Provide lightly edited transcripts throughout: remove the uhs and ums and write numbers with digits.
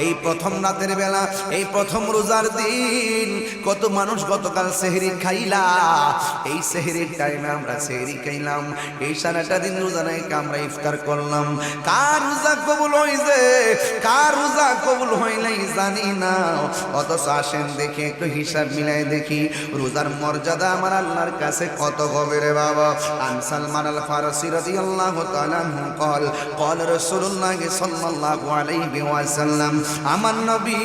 এই প্রথম রাতের বেলা, এই প্রথম রোজার দিন কত মানুষ গতকাল সেহরি খাইলা, এই সেহরির টাইমে আমরা সেহরি খাইলাম, এই সারাটা দিন রোজা রেখে আমরা ইফতার করলাম। কার রোজা কবুল হইছে, কার রোজা কবুল হয় নাই জানি না। অথচ আসেন দেখি একটু হিসাব মিলাই দেখি রোজার মর্যাদা আমার আল্লাহর কাছে কত হবে রে বাবা। আন সালমান আল ফারসি রাদিয়াল্লাহু তাআলা আনহু قال قال رسول الله صلى الله عليه وسلم আমার নবী,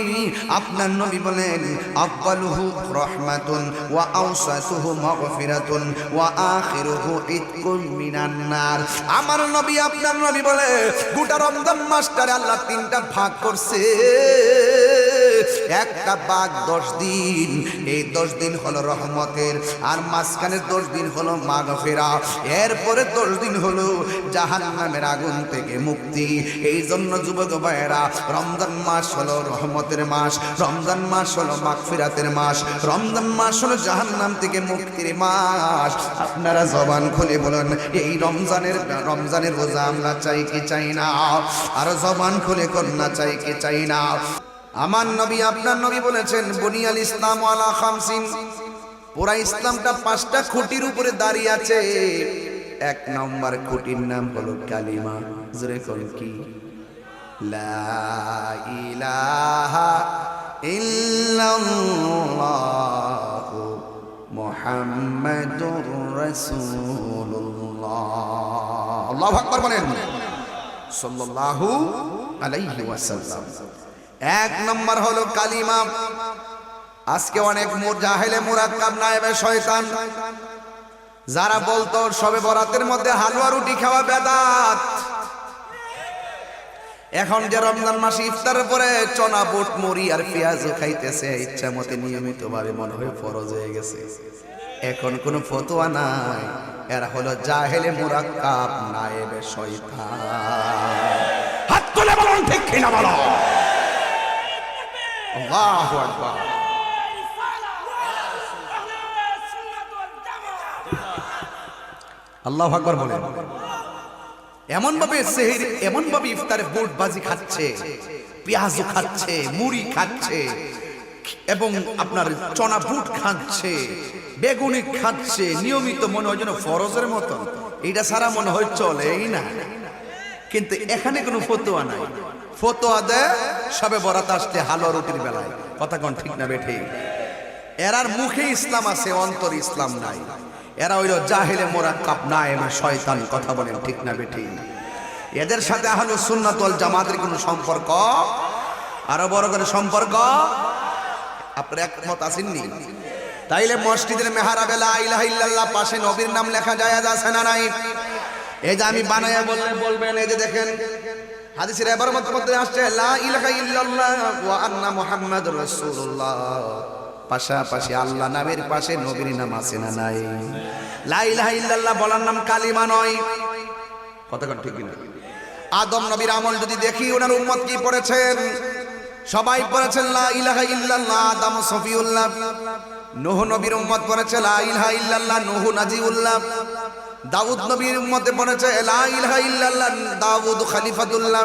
আপনার নবী বলেন আফদালুহু রাহমাতুন ওয়া আওসাতুহু মাগফিরাতুন ওয়া আখিরুহু ইতকুন মিনান নার। আমার নবী, আপনার নবী বলে গোটা রমজান মাসটারে আল্লাহ তিনটা ভাগ করছে। একটা ভাগ 10 দিন, এই 10 দিন হলো রহমতের, আর মাঝখানের 10 দিন হলো মাগফিরা, এরপরে 10 দিন হলো জাহান্নামের আগুন থেকে মুক্তি। এই জন্য যুবক ভাইয়েরা, রমজান মাস হলো রহমতের মাস, রমজান মাস হলো মাগফিরাতের মাস, রমজান মাস হলো জাহান্নাম থেকে মুক্তির মাস। আপনারা জবান খুলে বলেন এই রমজানের রোজা আমরা চাই কি চাই না? আর জবান খুলে কন্যা চাই কি চাই না? আমার নবী, আপনার নবী বলেছেন বুনিয়াল ইসলাম আলা খামসিন, পুরা ইসলামটা 5টা খুঁটির উপরে দাঁড়িয়ে আছে। 1 নম্বর খুঁটির নাম হলো কালিমা। জোরে কোন কি? লা ইলাহা ইল্লাল্লাহু মুহাম্মাদুর রাসূলুল্লাহ। আল্লাহু আকবার বলেন সাল্লাল্লাহু আলাইহি ওয়াসাল্লাম। 1 নম্বর হলো কালিমা। আজকে অনেক জাহেলে মুরাক্কাব নায়েবে শয়তান যারা বলতো শবে বরাতের মধ্যে হালুয়া রুটি খাওয়া বেদাত, এখন যে রমজান মাসে ইফতারের পরে চনা বুট মুড়ি আর পেঁয়াজও খাইতেছে ইচ্ছা মতে নিয়মিত ভাবে, মনে হয় ফরজ হয়ে গেছে। এখন কোনো ফতোয়া নাই, এরা হলো জাহেলে মুরাক্কাব নায়েবে শয়তান। হাত তুলে বলুন ঠিক কিনা বলো। আল্লাহু আকবার। আল্লাহু আকবার বলেন। এমন ভাবে সেহরি, এমন ভাবে ইফতারে বুট বাজি খাচ্ছে, পেঁয়াজও খাচ্ছে, মুড়ি খাচ্ছে, এবং আপনার চনা বুট খাচ্ছে, বেগুনি খাচ্ছে, নিয়মিত মনে হয় যেন ফরজের মতো। এইটা সারা মনে হয় চলেই না। কিন্তু এখানে কোনো ফতোয়া নাই। ফতোয়া দেয় সবে বরাত আসতে হালুয়া রুটির বেলায়। কথা কোন ঠিক না বেঠি? এরার মুখে ইসলাম আছে, অন্তর ইসলাম নাই। এরা হইল জাহেলে মুরাক্কাব নায়েবে শয়তান। কথা বলেন ঠিক না বেঠি? এদের সাথে আহলুস সুন্নাত ওয়াল জামাতের কোনো সম্পর্ক, আরো বড় করে সম্পর্ক আপনারা একমত আছেননি? তাইলে মসজিদের মেহরাবে লা ইলাহা ইল্লাল্লাহ পাশে নবীর নাম লেখা জায়েজ আছে না নাই? এই যে আমি বানায়া বললে বলবেন, এই যে দেখেন হাদিসের এবার মধ্যে আসছে লা ইলাহা ইল্লাল্লাহ ওয়া আন্না মুহাম্মাদুর রাসূলুল্লাহ, পাশাপাশি আল্লাহ নামের পাশে নবীর নাম আছে না নাই? লা ইলাহা ইল্লাল্লাহ বলার নাম কালিমা নয়। কথা কোন ঠিক না? আদম নবীর আমল যদি দেখি, ওনার উম্মত কি পড়েছেন? সবাই পড়েছেন লা ইলাহা ইল্লাল্লাহ আদম সফিউল্লাহ। নূহ নবীর উম্মত পড়েছে লা ইলাহা ইল্লাল্লাহ নূহ নাজিউল্লাহ। দাউদ নবীর উম্মতে পড়েছে লা ইলাহা ইল্লাল্লাহ দাউদ খলিফাতুল্লাহ।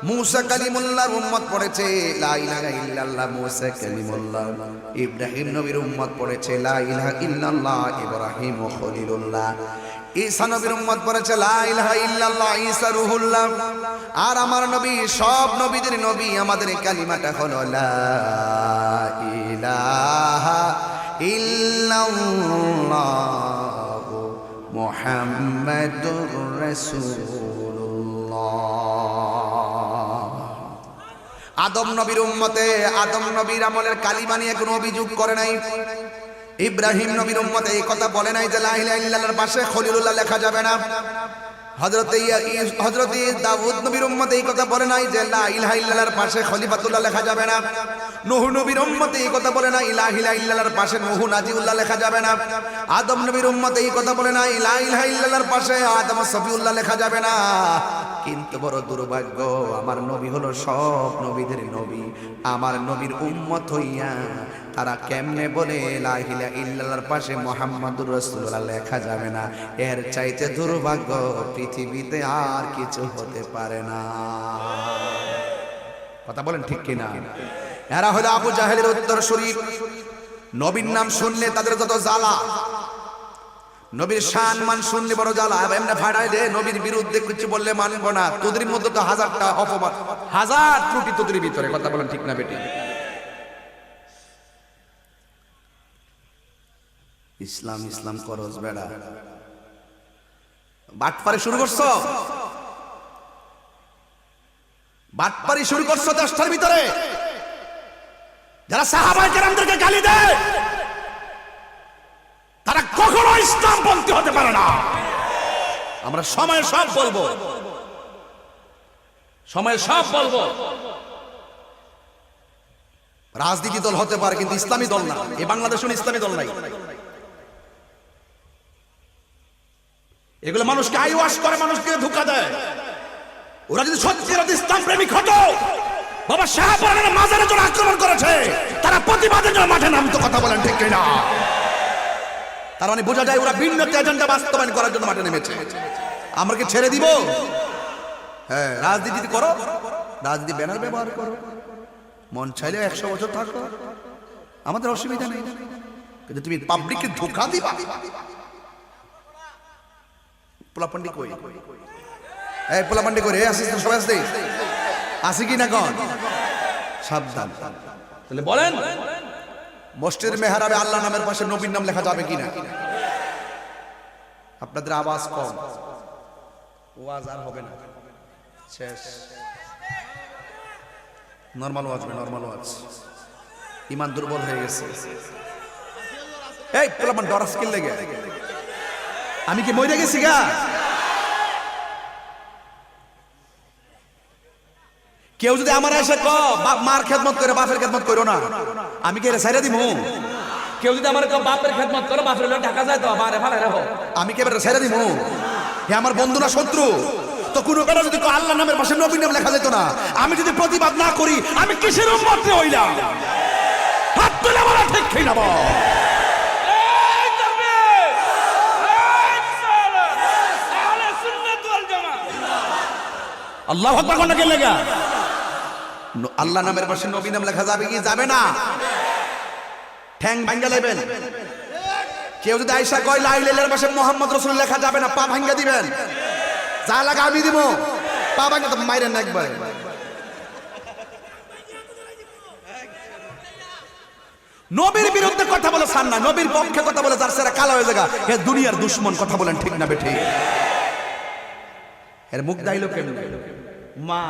মূসা কালিমুল্লাহর উম্মত পড়েছে লা ইলাহা ইল্লাল্লাহ মূসা কালিমুল্লাহ। ইব্রাহিম নবীর উম্মত পড়েছে লা ইলাহা ইল্লাল্লাহ ইব্রাহিম খলিলুল্লাহ। ঈসা নবীর উম্মত পড়েছে লা ইলাহা ইল্লাল্লাহ ঈসা রূহুল্লাহ। আর আমার নবী, সব নবীদের নবী, আমাদের কালিমাটা হলো লা ইলাহা ইল্লাল্লাহ মুহাম্মাদুর রাসূলুল্লাহ। আদম নবীর উম্মতে আদম নবীর আমলের কালিমা নিয়ে কোনো অভিযোগ করে নাই। ইব্রাহিম নবীর উম্মতে এই কথা বলে নাই যে লা ইলাহা ইল্লাল্লাহর পাশে খলিলুল্লাহ লেখা যাবে না। হযরত দাউদ নবীর উম্মতে এই কথা বলে নাই যে লা ইলাহা ইল্লাল্লাহর পাশে খলিফাতুল্লাহ লেখা যাবে না। নূহ নবীর উম্মতে এই কথা বলে নাই লা ইলাহা ইল্লাল্লাহর পাশে নূহ নাজিউল্লাহ লেখা যাবে না। আদম নবীর উম্মতে এই কথা বলে নাই লা ইলাহা ইল্লাল্লাহর পাশে আদম সফিউল্লাহ লেখা যাবে না। কিন্তু বড় দুর্ভাগ্য, আমার নবী হলো সব নবীদের নবী। আমার নবীর উম্মত হইয়া তারা কেমনে বলে লা ইলাহা ইল্লাল্লাহর পাশে মুহাম্মাদুর রাসূলুল্লাহ লেখা যাবে না? এর চাইতে দুর্ভাগ্য পৃথিবীতে আর কিছু হতে পারে না। কথা বলেন ঠিক কিনা? এরা হলো আবু জাহেলের উত্তরসূরি। নবীর নাম শুনলে তাদের যত জ্বালা, নবীর শান মান শুনলে বড় জ্বালা। এমনি ফাড়াই দে, নবীর বিরুদ্ধে কিছু বললে মানবো না। তোদের মধ্যে তো হাজারটা অপমান, হাজার ত্রুটি তোদের ভিতরে। কথা বলেন ঠিক না বেটি? ইসলাম ইসলাম করস বেড়া, বাটপারি শুরু করছো, বাটপারি শুরু করছো দেশটার ভিতরে। যারা সাহাবায়ে কেরামদেরকে গালি দেয় তারা কখনো ইসলামপন্থী হতে পারে না। আমরা সময়ে সব বলবো, সময়ে সব বলবো। রাজনীতি দল হতে পারে কিন্তু ইসলামী দল না। এই বাংলাদেশে ইসলামী দল নাই। এগুলো মানুষকে আইওয়াশ করে, মানুষকে ধোঁকা দেয়। ওরা যদি সত্যিকার ইসলাম প্রেমিক হতো, বাবা শাহপুরের মাজারে যারা আক্রমণ করেছে তারা প্রতিবাদের জন্য মাঠে নামতো। কথা বলেন ঠিক কিনা? তার মানে বোঝা যায় ওরা ভিন্ন একটা এজেন্ডা বাস্তবায়ন করার জন্য মাঠে নেমেছে। আমরা কি ছেড়ে দিব? হ্যাঁ, রাজনীতি করো, রাজনীতি ব্যানার ব্যবহার করো, মন চাইলে 100 বছর থাকো, আমাদের অসুবিধা নেই। কিন্তু তুমি পাবলিককে ধোঁকা দিবা। পোলাপান্ডি কই? এই পোলাপান্ডি করে আসিস তো, সবাই আসতে আসি কি না? কোন সাবধান। তাহলে বলেন, মসজিদের মেহরাবে আল্লাহ নামের পাশে নবীর নাম লেখা যাবে কিনা? আপনাদের আওয়াজ কম, ওয়াজ আর হবে না, শেষ। নরমাল ওয়াজ, নরমাল ওয়াজ। ইমান দুর্বল হয়ে গেছে। এই পোলাপান ডরাস কিল লেগে, আমি কি মরে গেছি গা? কেউ যদি আমার এসে মার খেদমত করে বাপের খেদমত করো না, আমি কি সাইরা দিব? কেউ যদি আমার বাপের খেদমত করে বাপের ঢাকা যায় তো বারে ফালে রাখো, আমি কি সাইরা দিব? হে আমার বন্ধু না শত্রু? তো কোনো কারণে যদি আল্লাহ নামের পাশে নবীর নাম লেখা যেত না, আমি যদি প্রতিবাদ না করি, আমি কিসের উম্মত হইলাম? হাত তুলে বলা ঠিক কি না? আল্লাহু আকবার কোন কে লাগা? আল্লাহ নামের পাশে নবী নাম লেখা যাবে কি যাবে না? ঠ্যাং ভাঙ্গা নেবেন। কেউ যদি আয়েশা কয় লা ইলাহা ইল্লাল্লাহর পাশে মুহাম্মদ রাসূল লেখা যাবে না, পা ভাঙ্গা দিবেন। যা লাগা আমি দিব, পা ভাঙ্গা তো মাইরেন না একবার। নবীর বিরুদ্ধে কথা বলে ছাড় না, নবীর পক্ষে কথা বলে যার সেরা কালো হয়ে জায়গা, এ দুনিয়ার দুশমন। কথা বলেন ঠিক না বেঠি? এর মুখ দাইলো কেমন? মা,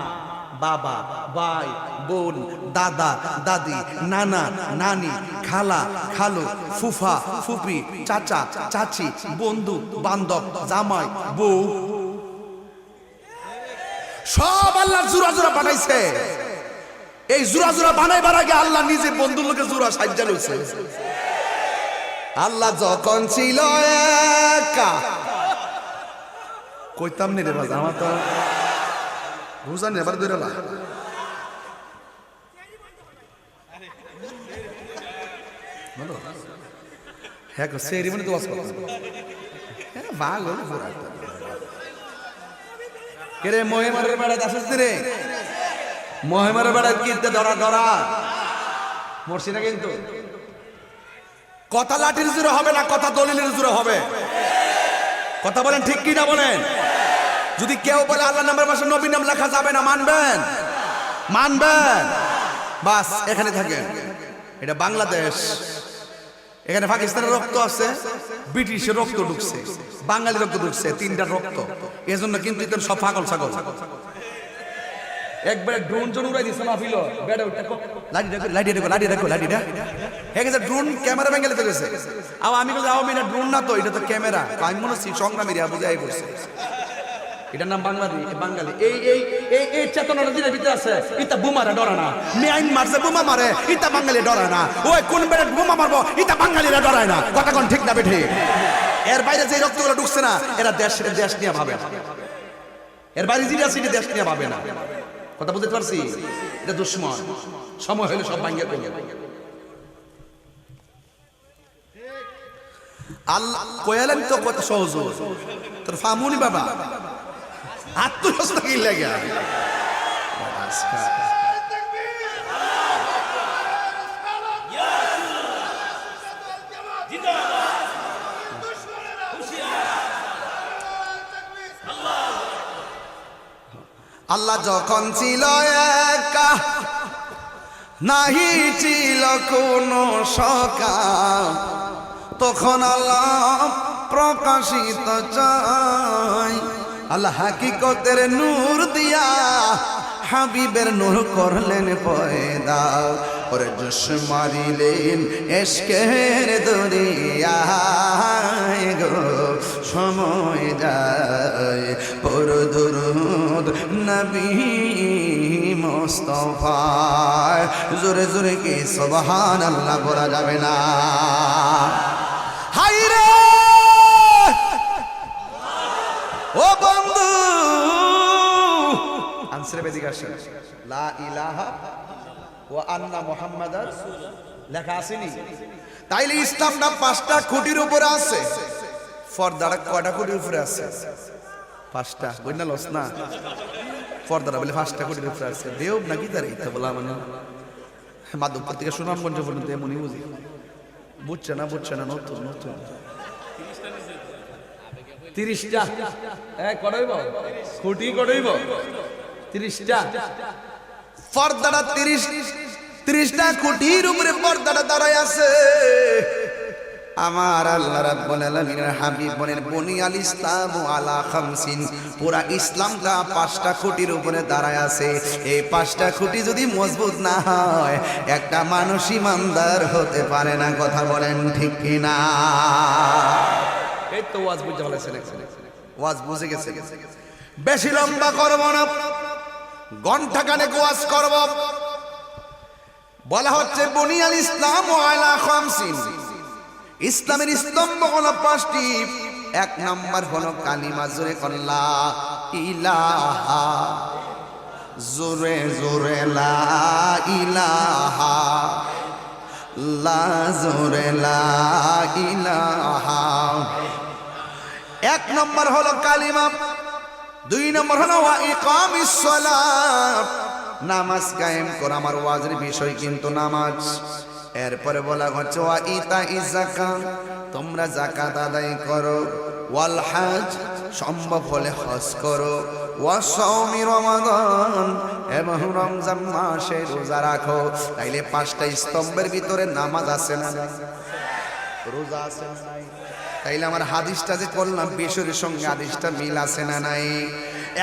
বাবা, ভাই, বোন, দাদা, দাদি, নানা, নানি, খালা, খালু, ফুফা, ফুপি, চাচা, চাচি, বন্ধু, বান্ধব, জামাই, বউ, সব আল্লাহ জোড়া জোড়া বানাইছে। এই জোড়া জোড়া বানাইবার আগে আল্লাহ নিজে বন্ধুর লোকে জোড়া সাজ্জা লইছে। আল্লাহ যখন ছিল একা, কইতাম নি রে বাজ, আমার তো বুঝা নেই, এবার ধরে হ্যাঁ সেরি মানে তো বাঘ কে মহিমারের বেড়াতে আসিস রে? মহিমারের বেড়ায় কি ধরা ধরা মরছি না কিন্তু। কথা লাঠির জোরে হবে না, কথা দলিলের জোরে হবে। কথা বলেন ঠিক কি না বলেন? যদি কেউ বলে আল্লাহ নামের পাশে নবীর নাম লেখা যাবে না, মানবেন? মানবেন? বাস এখানে থাকেন। এটা বাংলাদেশ, এখানে পাকিস্তানের রক্ত আছে, ব্রিটিশের রক্ত ঢুকছে, বাঙালি রক্ত ঢুকছে, তিনটা রক্ত। এজন্য কিন্তু সব পাগল ছাগল। একবার ড্রোন জন উড়াই দিছে না ফিলো বেড়া উঠে লাডি রাখো লাডি রাখো লাডি রাখো লাডিটা হয়ে গেছে। ড্রোন ক্যামেরা ভেঙে লেতে গেছে। আমি বলছি এটা ড্রোন না তো, এটা তো ক্যামেরা। আমি মনে হচ্ছি সংগ্রামীরা বুঝাই করছে। এটার নাম বাঙালি। বাঙালি এই এই এই এই চেতনাটা দিনের ভিতরে আছে। ইতা বোমারে ডরে না, মেয়াইন মারছে বোমা মারে, ইতা বাঙালি ডরে না। ওই কোন বেড়ে বোমা মারবো, ইতা বাঙালিরা ডরায় না। কথা কোন ঠিক না বেঠে? এর বাইরে যে রক্তগুলো ঢুকছে না, এরা দেশ নিয়ে ভাবে না। এর বাইরে যেটা আছে, দেশ নিয়ে ভাবে না। কথা বুঝতে পারছি? এটা দুশ্মন। সময় হলে সব ভাঙ্গা করবে। আল্লাহ কয়ালেন তো কত সহজ তোর ফামুনি বাবা আত্মহত্যা কি লাগে। আল্লাহ যখন ছিল একা, নাহি ছিল কোনো সকা, তখন আল্লাহ প্রকাশিত চাই। আল্লাহ হাকিকতের নূর দিয়া হাবিবের নূর করলেন পয়দা, ওরে জোশ মারিলেন এশকের দরিয়ায় গো, সময় যায় পর দুরূদ নবী মুস্তাফায়। জোরে জোরে কি সুবহানাল্লাহ বলা যাবে না? হায় রে ও বন্ধু, আনসারে বেদিক আসেন, লা ইলাহা ওয়া আন্না মুহাম্মাদার লেখা আসেনি? তাইলে ইসলামটা 5টা খুঁটির উপরে আছে। ফর্দাটা কয়টা খুঁটির উপরে আছে? 5টা। বইনা লস না, ফর্দাটা বলে 5টা খুঁটির উপরে আছে। দেব নাকি তার ইচ্ছা বলা মানে মাধবপুর থেকে সুনামগঞ্জ পর্যন্ত এমনই বুঝি। বুঝছে না নতুন নতুন 30টা কড়াইব খুঁটি কড়াইব 30টা পর্দাটা 30টা খুঁটির উপরে পর্দাটা দাঁড়ায় আছে। আমার আল্লাহ রাব্বুল আলামিনের হাবিব বলেন বুনিয়াল ইসলামু আলা খামসিন, পুরা ইসলামটা 5টা খুঁটির উপরে দাঁড়ায় আছে। এই 5টা খুঁটি যদি মজবুত না হয় একটা মানুষ ইমানদার হতে পারে না। কথা বলেন ঠিক কি না? এই তো ওয়াজ বুঝতে বলেছেন, ওয়াজ বুঝে গেছে। বেশি লম্বা করব না, ঘন্টা খানেক ওয়াজ করব। বলা হচ্ছে বুনিয়াল ইসলামু আলা খামসিন, ইসলামের স্তম্ভ হলো 5টি। 1 নাম্বার হলো কালিমা, জোরে লা ইলাহা, জোরে জোরে লা ইলাহা, লা জোরে লা ইলাহা। 1 নম্বর হলো কালিমা। 2 নম্বর হলো ওয়া ইকামিস সালাত, নামাজ কায়েম করা। আমার ওয়াজের বিষয় কিন্তু নামাজ। এরপরে বলা হচ্ছে ওয়া ইতাইজ যাকাত, তোমরা যাকাত আদায় করো। ওয়াল হজ, সম্ভব হলে হজ করো। ওয়া সাওমি রমাদান, এবং রমজান মাসে রোজা রাখো। তাইলে 5টা স্তম্ভের ভিতরে নামাজ আছে না নাই? রোজা আছে না নাই? তাইলে আমার হাদিসটা যে করলাম বিষয়ের সঙ্গে হাদিসটা মিল আছে না নাই?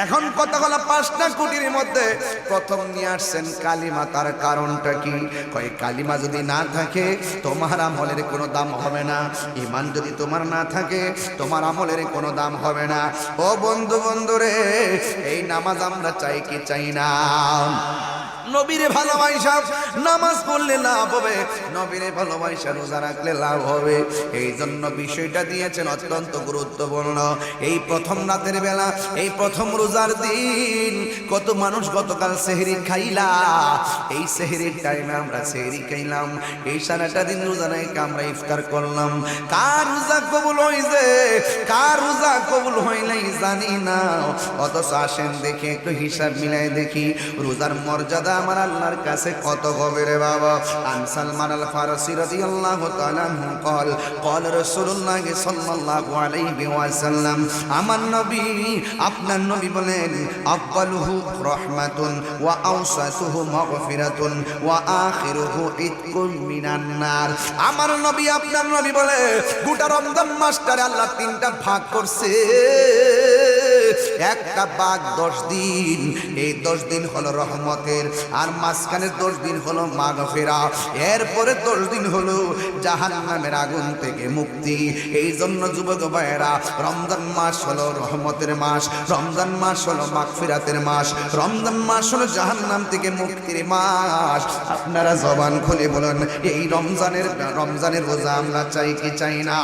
এখন কথা হলো 5টা খুঁটির মধ্যে প্রথম নিয়ে আসছেন কালিমা। তার কারণটা কি? কয় কালিমা যদি না থাকে তোমার আমলের কোনো দাম হবে না। ঈমান যদি তোমার না থাকে তোমার আমলের কোনো দাম হবে না। ও বন্ধু রে, এই নামাজ আমরা চাই কি চাই না? নবীরে ভালোবাসা নামাজ পড়লে লাভ হবে, নবীরে ভালোবাসা রোজা রাখলে লাভ হবে। এই জন্য বিষয়টা দিয়েছেন অত্যন্ত গুরুত্বপূর্ণ। এই প্রথম রাতের বেলা, এই প্রথম রোজার দিন কত মানুষ গতকাল সেহরি খাইলা। এই সেহরির টাইমে আমরা সেহরি খাইলাম, এই সারাটা দিন রোজা রেখে আমরা ইফতার করলাম। কার রোজা কবুল হইছে, কার রোজা কবুল হয় নাই জানি না। অথচ আসেন দেখি একটু হিসাব মিলাই দেখি রোজার মর্যাদা আমার আল্লাহর কাছে কত হবে রে বাবা। আন সালমান আল ফারসি রাদিয়াল্লাহু তাআলা আনহু قال قال رسول الله সাল্লাল্লাহু আলাইহি ওয়াসাল্লাম, আমার নবী আপনার নবী বলেন আফদালুহু রাহমাতুন ওয়া আওসাতুহু মাগফিরাতুন ওয়া আখিরুহু ইতকুন মিনান নার। আমার নবী আপনার নবী বলে গোটা রমজান মাসটারে আল্লাহ 3টা ভাগ করছে। একটা ভাগ 10 দিন, এই 10 দিন হলো রহমতের, আর মাঝখানের 10 দিন হলো মাগফিরা, এরপরে 10 দিন হলো জাহান্নামের আগুন থেকে মুক্তি। এই জন্য যুবক ভাইয়েরা, রমজান মাস হলো রহমতের মাস, রমজান মাস হলো মাগফিরাতের মাস, রমজান মাস হলো জাহান্নাম থেকে মুক্তির মাস। আপনারা জবান খুলে বলেন এই রমজানের রোজা আমরা চাই কি চাই না?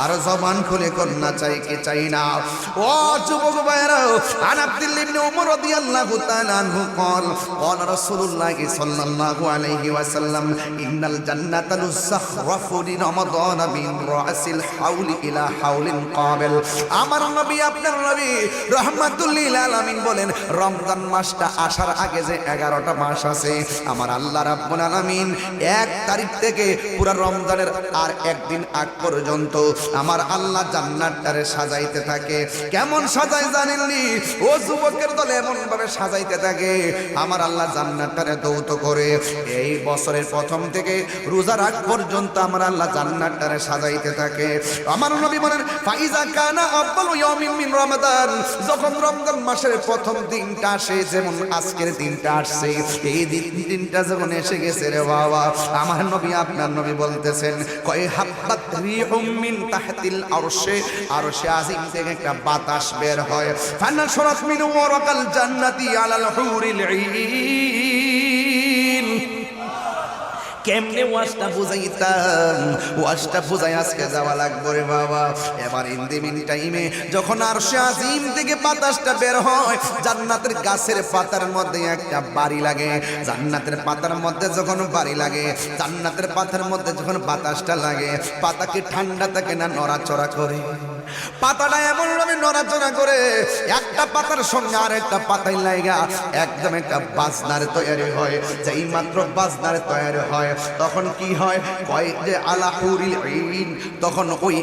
আর জবান খুলে কন্যা চাই কি চাই না? ও যুবক ভাইয়েরা, আন আব্দুল্লাহ ইবনে উমর রাদিয়াল্লাহু তাআলা আনহু قال قال رسول الله صلى الله عليه وسلم ان الجنه تزخرف لرمضان من راس الحول الى حول قابل। আমার নবী আপনার নবী রাহমাতুল লিল আলামিন বলেন রমজান মাসটা আসার আগে যে 11টা মাস আছে আমার আল্লাহ রাব্বুল আলামিন 1 তারিখ থেকে পুরো রমজানের আর একদিন আগ পর্যন্ত আমার আল্লাহ জান্নাতটারে সাজাইতে থাকে। কেমন সাজায় জানেন? জানেননি ও যুবকের দল এমন ভাবে সাজাইতে থাকে আমার আল্লাহ জান্নাতটারে দৌত করে এই বছরের প্রথম থেকে রোজার আগ পর্যন্ত আমার আল্লাহ জান্নাতটারে সাজাইতে থাকে আমার নবী বলেন ফাইজা কানা আফদালু ইয়াউমিন মিন রমাদান যখন রমজান মাসের প্রথম দিনটা আসে যেমন আজকের দিনটা আসছে এই দিনটা যখন এসে গেছে রে বাবা আমার নবী আপনার নবী বলতেছেন কয় হাব্বাত রিহুম মিন তাহতিল আরশে আরশে আজিম থেকে একটা বাতাস বের হয় ফানাশরাত মিন ওয়ারাকাল জান্নাতি আলাল হুরিল ঈন কেমনে ওয়াজটা বুঝাইতাম ওয়াজটা বুঝাই আজকে যাওয়া লাগবে রে বাবা এবার ইন্দিমিন টাইমে যখন আরশে আজিম থেকে বাতাসটা বের হয় জান্নাতের গাছের পাতার মধ্যে একটা বাড়ি লাগে জান্নাতের পাতার মধ্যে যখন বাড়ি লাগে জান্নাতের পাতার মধ্যে যখন বাতাসটা লাগে পাতা কি ঠান্ডা থাকে না নড়াচড়া করে পাতাটা এমন ভাবে নড়াচড়া করে একটা পাতার সঙ্গে আর একটা পাতায় লাগা একদম একটা বাজনার তৈরি হয় যেই মাত্র বাজনার তৈরি হয় তখন কি হয় কয় যে আলা হুরিল ঈন তখন ওই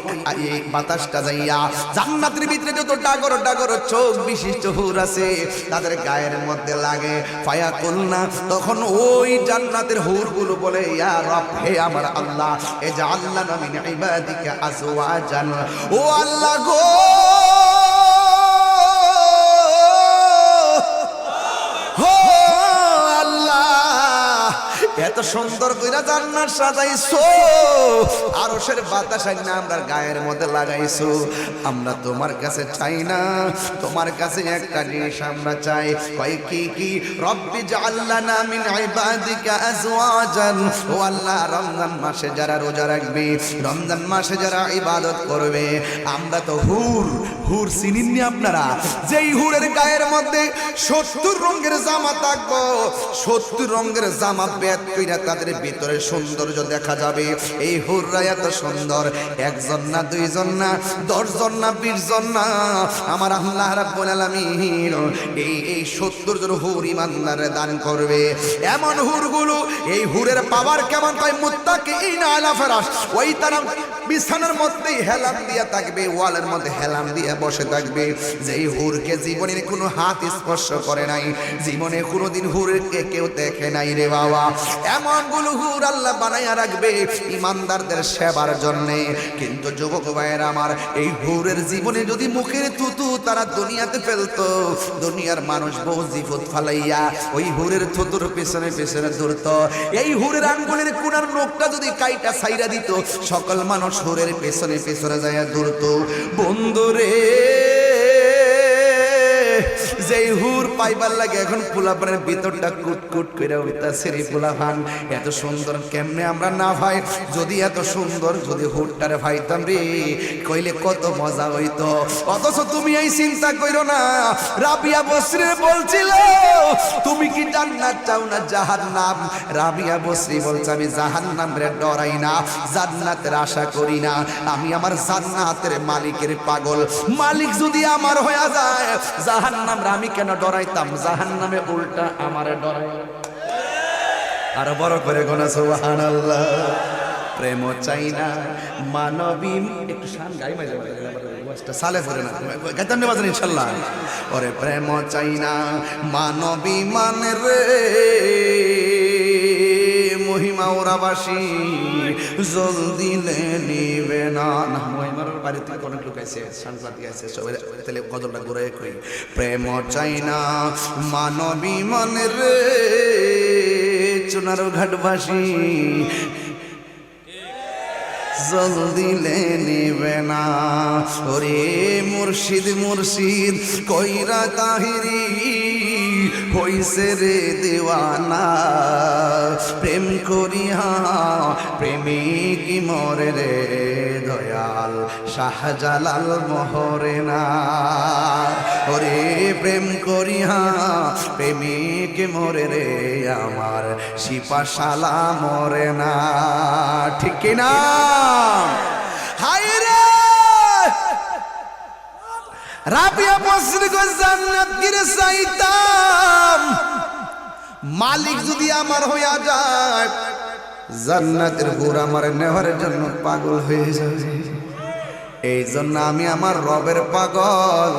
বাতাসটা যাইয়া জান্নাতের ভিতরে যত ডাগর ডাগর চোখ বিশিষ্ট হুর আছে তাদের গায়ের মধ্যে লাগে ফায়াকুলনা তখন ওই জান্নাতের হুরগুলো বলে ইয়া রব হে আমার আল্লাহ এ যে আল্লাহ মিন ইবাদিকা আজওয়াজান ও আল্লাহ গো হো আল্লাহ এত সুন্দর কইরা জান্নাত সাজাইছো আরশের বাতাস আইনা আমরা গায়ের মধ্যে লাগাইছো আমরা তোমার কাছে চাই না তোমার কাছে একটা জিনিস আমরা চাই কই কি রব্বি জাআলনা মিন ইবাদিকা আজওয়াজান ও আল্লাহ রমজান মাসে যারা রোজা রাখবে রমজান মাসে যারা ইবাদত করবে আমরা তো হুর চিনেননি আপনারা যেই হুরের গায়ের মধ্যে 70 রঙের জামা থাকবো 70 রঙের জামা বেদ কইরা তাদের ভিতরে সৌন্দর্য দেখা যাবে এই হুররা এত সুন্দর একজন না দুইজন না 10 জন না 20 জন না আমার আল্লাহ রাব্বুল আলামিন এই 70 জন হুর ইমানদারে দান করবে এমন হুরগুলো এই হুরের পাওয়ার কেমন কয় মুত্তাকিনা আলা ফরাশ ওই তারা বিছানার মধ্যেই হেলান দিয়া থাকবে ওয়ালের মধ্যে হেলান দিয়া বসে থাকবে যেই হুরকে জীবনের কোনো হাত স্পর্শ করে নাই জীবনে কোনোদিন হুরকে কেউ দেখে নাই রে বাবা এমন গুলো হুর আল্লাহ বানাইয়া রাখবে ইমানদারদের সেবার জন্য কিন্তু যুবক ভাইয়েরা আমার এই হুরের জীবনে যদি মুখের থুতু তারা দুনিয়াতে ফেলতো দুনিয়ার মানুষ বহু জীবত ফালাইয়া ওই হুরের থুতুর পেছনে পেছনে দৌড়তো এই হুরের আঙ্গুলের কোনার নখটা যদি কাইটা ছাইরা দিত সকল মানুষ হুরের পেছনে পেছনে যাইয়া দৌড়তো বন্ধুরে যেই হুর পাইবার লাগে এখন পোলাপানের ভিতরটা কুটকুট করে উঠতেছে রে পোলাপান এত সুন্দর কেমনে আমরা না ভাই যদি এত সুন্দর যদি হুরটারে ভাইতাম রে কইলে কত মজা হইতো অথচ তুমি এই চিন্তা কইরো না রাবিয়া বসরি বলছিল তুমি কি জান্নাত চাও না জাহান্নাম রাবিয়া বসরি বলছে আমি জাহান্নামরে ডরাই না জান্নাতের আশা করি না আমি আমার জান্নাতের মালিকের পাগল মালিক যদি আমার হয়ে যায় জাহান্নাম আমি কেন ডরাইতাম জাহান্নামে উল্টা আমারে ডরাই আর বড় করে গোনা সুবহানাল্লাহ প্রেম চাই না মানবী একটু শান গাই মাঝে মাঝে সালে পড়ে না গাইতাম না বাজান ইনশাআল্লাহ ওরে প্রেম চাই না মানবী মানে রে মহিমা ওরাবাসী জল দিলে নিবে না মহিমার বাড়িতে অনেক লোক আছে সাংবাদিক আছে সবাই তাহলে গজলটা ঘুরে কই প্রেম চাই না মানবী মানে রে চুনার ঘাটবাসী জল দিলে নিবে না ওরে মুর্শিদ মুর্শিদ কইরা তাহিরি হইছে রে দেওয়ানা প্রেম করিয়া প্রেমিক মরে রে দয়াল শাহজালাল মহরে না ওরে প্রেম করিয়া প্রেমিক মরে রে আমার সিপাশালা মরে না ঠিক কিনা হায় রে রাবিয়া বসরি গো জান্নাত গিরে চাইতাম মালিক যদি আমার হইয়া যায় জান্নাতের হুর আমার নেওয়ার জন্য পাগল হয়ে যাবে এই জন্য আমি আমার রবের পাগল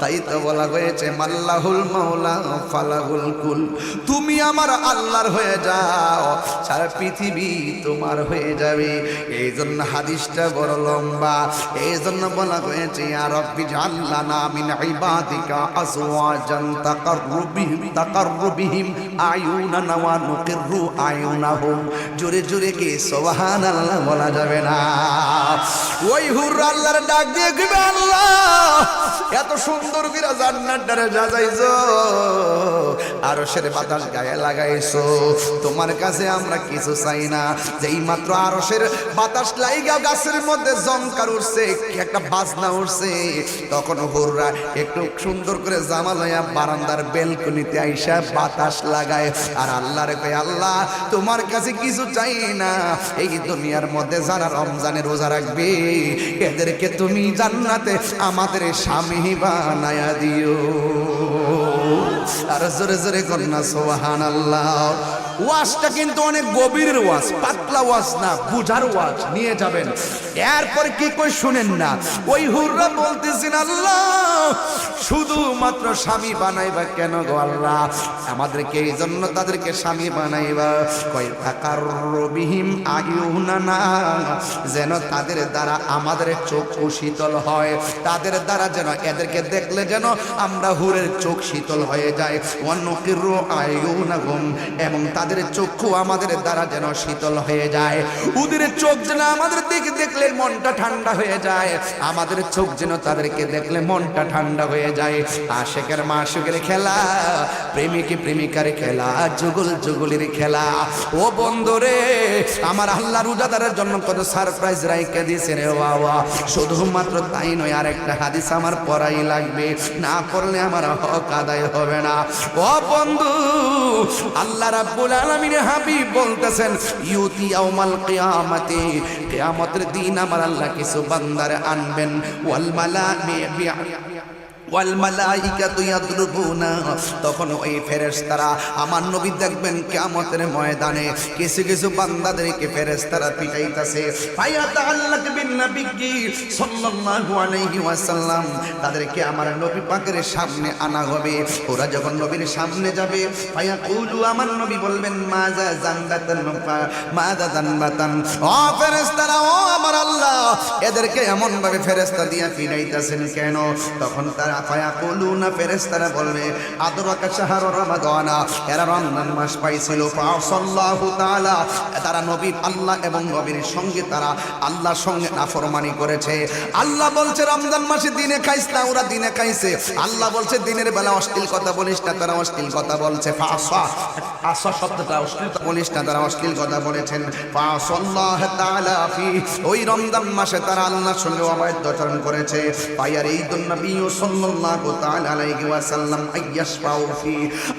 তাই তো বলা হয়েছে মাল্লাহুল মাওলা ফালাহুল কুল, তুমি আমার আল্লাহর হয়ে যাও, সারা পৃথিবী তোমার হয়ে যাবে। এই জন্য হাদিসটা বড় লম্বা, এই জন্য বলা হয়েছে ইয়া রাব্বি জাআলনা মিন ইবাদিকা আজওয়াজান তাকাররুবিহিম আয়ুনানা ওয়া নুকিররু আয়ুনাহুম। জোরে জোরে কি সুবহানাল্লাহ বলা যাবে না? ওই হুর আল্লাহর ডাক দিয়ে কইবে আল্লাহ এত সুন্দর করে জান্নাতটারে সাজাইছো, আরশের বাতাস গায়ে লাগাইছো, তোমার কাছে আমরা কিছু চাই না। যেই মাত্র আরশের বাতাস লাইগা গাছের মধ্যে জমকার উঠছে, একটা বাজনা উঠছে, তখন হুররা একটু সুন্দর করে জামা লইয়া বারান্দার বেলকনিতে আইসা বাতাস লাগায় আর আল্লাহরে কয় আল্লাহ তোমার কাছে কিছু চাই না, এই দুনিয়ার মধ্যে যারা রমজানের রোজা রাখবে এদেরকে তুমি জান্নাতে আমাদের স্বামী বানায়া দিও। আর জোরে জোরে কন্যা সুবহানাল্লাহ। ওয়াজটা কিন্তু অনেক গভীরের ওয়াজ, পাতলা ওয়াজ না, বুঝার ওয়াজ নিয়ে যাবেন। এরপর কি কই শুনেন না, ওই হুররা বলতেছেন আল্লাহ শুধুমাত্র স্বামী বানাইবা কেন গো আল্লাহ, আমাদেরকে এই জন্য তাদেরকে স্বামী বানাইবা কয় তাকাররুবিহিম আয়ুনানা, যেন তাদের দ্বারা আমাদের চক্ষু শীতল হয়, তাদের দ্বারা যেন এদেরকে দেখলে যেন আমরা হুরের চোখ শীতল হয়ে যায়। ওয়া নুকিররু আয়ুনাহুম, এবং তাদের চক্ষু আমাদের দ্বারা যেন শীতল হয়ে যায়, ওদের চোখ যেন আমাদের দিকে দেখলে মনটা ঠান্ডা হয়ে যায়, আমাদের চোখ যেন তাদেরকে দেখলে মনটা ঠান্ডা হয়ে যায়। আশিকের মাশিকের খেলা, প্রেমিক প্রেমিকার খেলা, যুগল যুগলের খেলা। ও বন্ধুরে আমার আল্লাহ রোজাদারের জন্য কত সারপ্রাইজ রাইখা দিয়েছে রে বাবা। শুধুমাত্র তাই নয়, আরেকটা হাদিস আমার পড়াই লাগবে, না পড়লে আমার হক আদায় হবে না। ও বন্ধু আল্লাহ রাব্বুল আলামিনের হাবিব বলতেছেন ইউতি ইয়াউমাল কিয়ামাতি, কিয়ামতের দিন আমার আল্লাহ কিছু বান্দারে আনবেন, ওয়াল মালাইকাতু ইয়াদরুবুনা, তখন ওই ফেরেশতারা আমার নবী দেখবেন কিয়ামতের ময়দানে কিছু কিছু বান্দাদেরকে ফেরেশতারা পিটাইতেছে। ফায়াতাআল্লাক বিন নবী সাল্লাল্লাহু আলাইহি ওয়াসাল্লাম, তাদেরকে আমার নবী পাকের সামনে আনা হবে। ওরা যখন নবীর সামনে যাবে ফায়াকুলু, আমার নবী বলবেন মাযা জানবাতান মাযা জানবাতান, ও ফেরেশতারা ও আমার আল্লাহ এদেরকে এমন ভাবে ফেরেশতা দিয়া পিটাইতেছেন কেন? তখন তারা ফায়াকুলুনা, ফেরেশতারা বলবে আদরাকা শাহরু রমাদানা, এরা রমজান মাস পাইছিল। ফাসাল্লাহু তাআলা, তারা নবী আল্লাহ এবং নবীর সঙ্গে তারা আল্লাহর সঙ্গে নাফরমানি করেছে। আল্লাহ বলছে রমজান মাসে দিনে খাইস না, ওরা দিনে খাইছে। আল্লাহ বলছে দিনের বেলা অশ্লীল কথা বলিস না, তারা অশ্লীল কথা বলছে। ফাসা আসা শব্দটা অশ্লীল বলিস না, তারা অশ্লীল কথা বলেছেন। ফাসাল্লাহু তাআলা ফি, ওই রমজান মাসে তারা আল্লাহর সঙ্গে অবাধ্যচরণ করেছে। পায়ার এই নবী সাল্লাল্লাহু তাআলা আলাইহি ওয়াসাল্লাম আইয়াশফাউ ফি,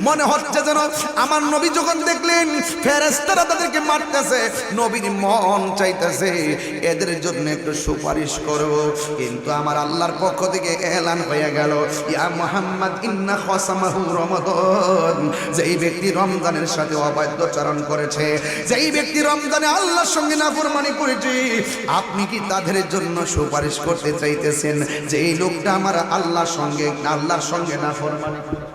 মনে হচ্ছে যেন আমার নবী যখন দেখলেন ফেরেশতারা তাদেরকে মারতেছে, নবীর মন চাইতেছে এদের জন্য একটু সুপারিশ করব, কিন্তু আমার আল্লাহর পক্ষ থেকে এলান হয়ে গেল ইয়া মুহাম্মদ ইন্না খাসামাহু রমাদান, যেই ব্যক্তি রমজানের সাথে অবাধ্যচরণ করেছে, যেই ব্যক্তি রমজানে আল্লাহর সঙ্গে নাফরমানি করেছে, আপনি কি তাদের জন্য সুপারিশ করতে চাইতেছেন যে এই লোকটা আমার আল্লাহর সঙ্গে নাফরমানি করে,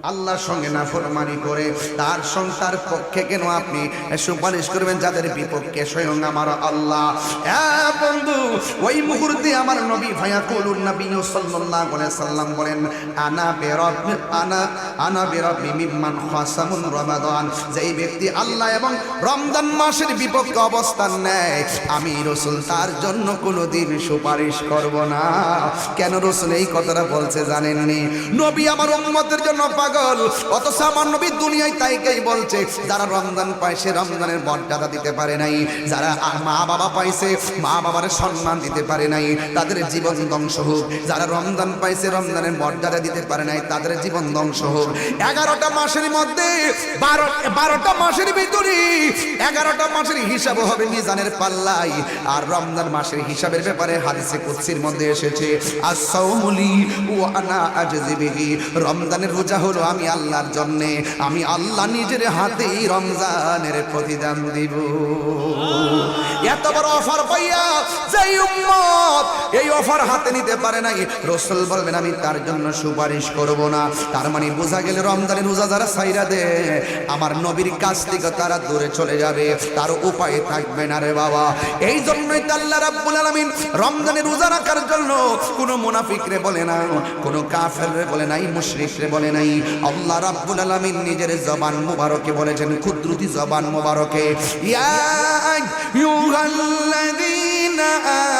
আল্লাহর সঙ্গে নাফরমানি করে তার পক্ষে কেন আপনি সুপারিশ করবেন যাদের বিপক্ষে স্বয়ং আমার আল্লাহ? বন্ধু ওই মুহূর্তে আমার নবী ফায়াকুলুন নবী সাল্লাল্লাহু আলাইহি সাল্লাম বলেন আনা বিরাব্বি মিম্মান খাসামুন রমাদান, যেই ব্যক্তি আল্লাহ এবং রমজান মাসের বিপক্ষে অবস্থান নেয় আমি রাসূল তার জন্য কোনোদিন সুপারিশ করব না। কেন রাসূল এই কথাটা বলছে জানেননি? নবী আমার উম্মতের জন্য পাগল, অথচ আমার নবী দুনিয়ায় তাইকেই বলছে যারা রমজান পাইছে রমজানের মর্যাদা দিতে পারে নাই, যারা মা বাবা পাইছে মা বাবার সম্মান দিতে পারে নাই তাদের জীবন ধ্বংস হোক, যারা রমজান পাইছে রমজানের মর্যাদা দিতে পারে নাই তাদের জীবন ধ্বংস হোক। 11টা মাসের মধ্যে 12টা মাসের ভিতরে 11টা মাসের হিসাব হবে মিজানের পাল্লাই। আর রমজান মাসের হিসাবের ব্যাপারে হাদিসে কুদসির মধ্যে এসেছে, আস-সাওমুলি ওয়া আনা আজজি বিহি, রমজানের রোজা হলো আমি আল্লাহর জন্য, আমি আল্লাহ নিজের হাতেই রমজানের প্রতিদান দিব। এত বড় অফার পাইয়া যেই উম্মত এই অফার হাতে নিতে পারে নাই, রাসূল বলবেন আমি তার জন্য সুপারিশ করব না। তার মানে বোঝা গেল রমজানের রোজা যারা ছাইরা দে আমার নবীর কাছ থেকে তারা দূরে চলে যাবে, তার উপায় থাকবে না রে বাবা। এই জন্যই তো আল্লাহ রাব্বুল আলামিন রমজানের রোজা রাখার জন্য কোনো মুনাফিকরে বলে না, কোনো কাফেররে বলে নাই, মুশরিকরে বলে নাই। আল্লাহ রাব্বুল আলামিন নিজের জবান মুবারকে বলেছেন, কুদরতি জবান মুবারকে, ইয়া আইয়ুহাল্লাযীনা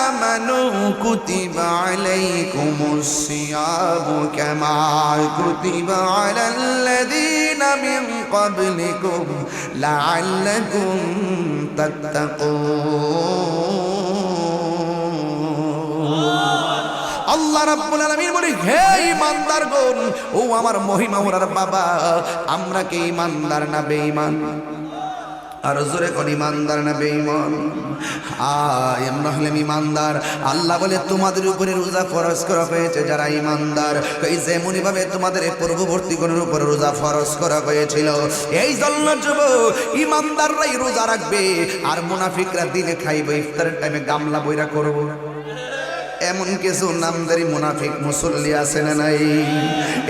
আমানু কুতিবা আলাইকুমুস সিয়ামু কামা কুতিবা আলাল্লাযীনা মিন ক্বাবলিকুম লাআল্লাকুম তাত্তাকুন। আল্লাহ রাব্বুল আলামিন বলে, হে ঈমানদারগণ, ও আমার মহিমা ওরার বাবা, আমরা কি ঈমানদার না বেঈমান? আর জোরে কোন ঈমানদার না বেঈমান? আমরা হলাম ঈমানদার। আল্লাহ বলে তোমাদের উপরে রোজা ফরজ করা হয়েছে যারা ঈমানদার, এই যেমনি ভাবে তোমাদের পূর্ববর্তীগণের উপরে রোজা ফরজ করা হয়েছিল। এই জন্য যুবক ঈমানদাররাই রোজা রাখবে, আর মুনাফিকরা দিনে খাইবে, ইফতারের টাইমে গামলা বইরা করবো। এমন কিছু নামদারি মুনাফিক মুসল্লি আছে না নাই?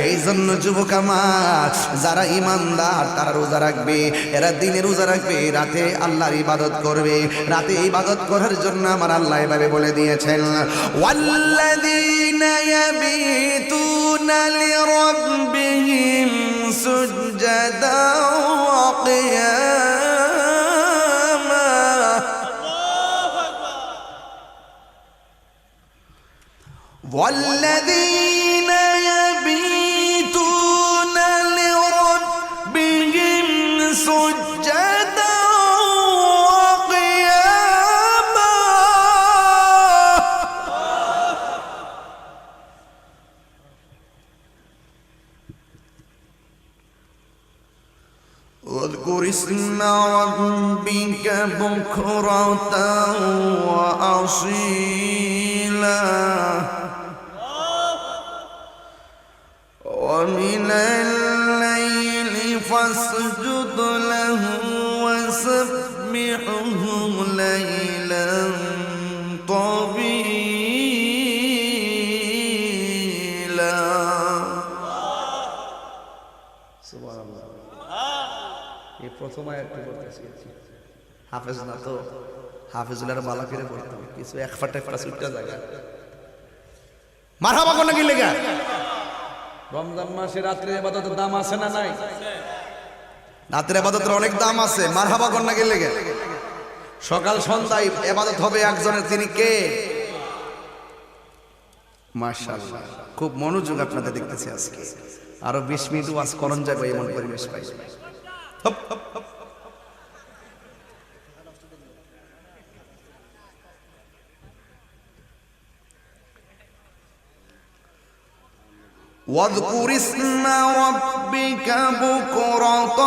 এই জন্য যুবক আমার, যারা ঈমানদার তারা রোজা রাখবে, এরা দিনে রোজা রাখবে, রাতে আল্লাহর ইবাদত করবে। রাতে ইবাদত করার জন্য আমার আল্লাহ এভাবে বলে দিয়েছেন, ওয়াল্লাযীনা ইয়াবিতুনা লিরাব্বিহিম সুজদাও ওয়া কিয়ামা, والذين يبيتون لربهم سجدا وقياما. واذكر اسم ربك بكرة وأصيلا ومن الليل فاسجد له وسبحه ليلا طويلا. সুবহানাল্লাহ। এই প্রথম আয়াতটি বলতেছি, হাফেজ না তো, হাফেজুলার বালা করে পড়তে হবে, কিছু এক ফাটা সুটটা জায়গা মারহাবা কোন কি লেগা। রমজান মাসে রাত্রে ইবাদতের দাম আছে না নাই? রাত্রে ইবাদতের অনেক দাম আছে, মারহাবা কোন না কি লেগা। সকাল সন্ধ্যায় ইবাদত হবে একজনের, তিনি কে? মাশাআল্লাহ, খুব মনোযোগ আপনাদের দেখতেছি আজকে। আরো 20 মিনিট ওয়াজ করন যাবে এমন পরিবেশ পাই। واذكر اسم ربك بكرة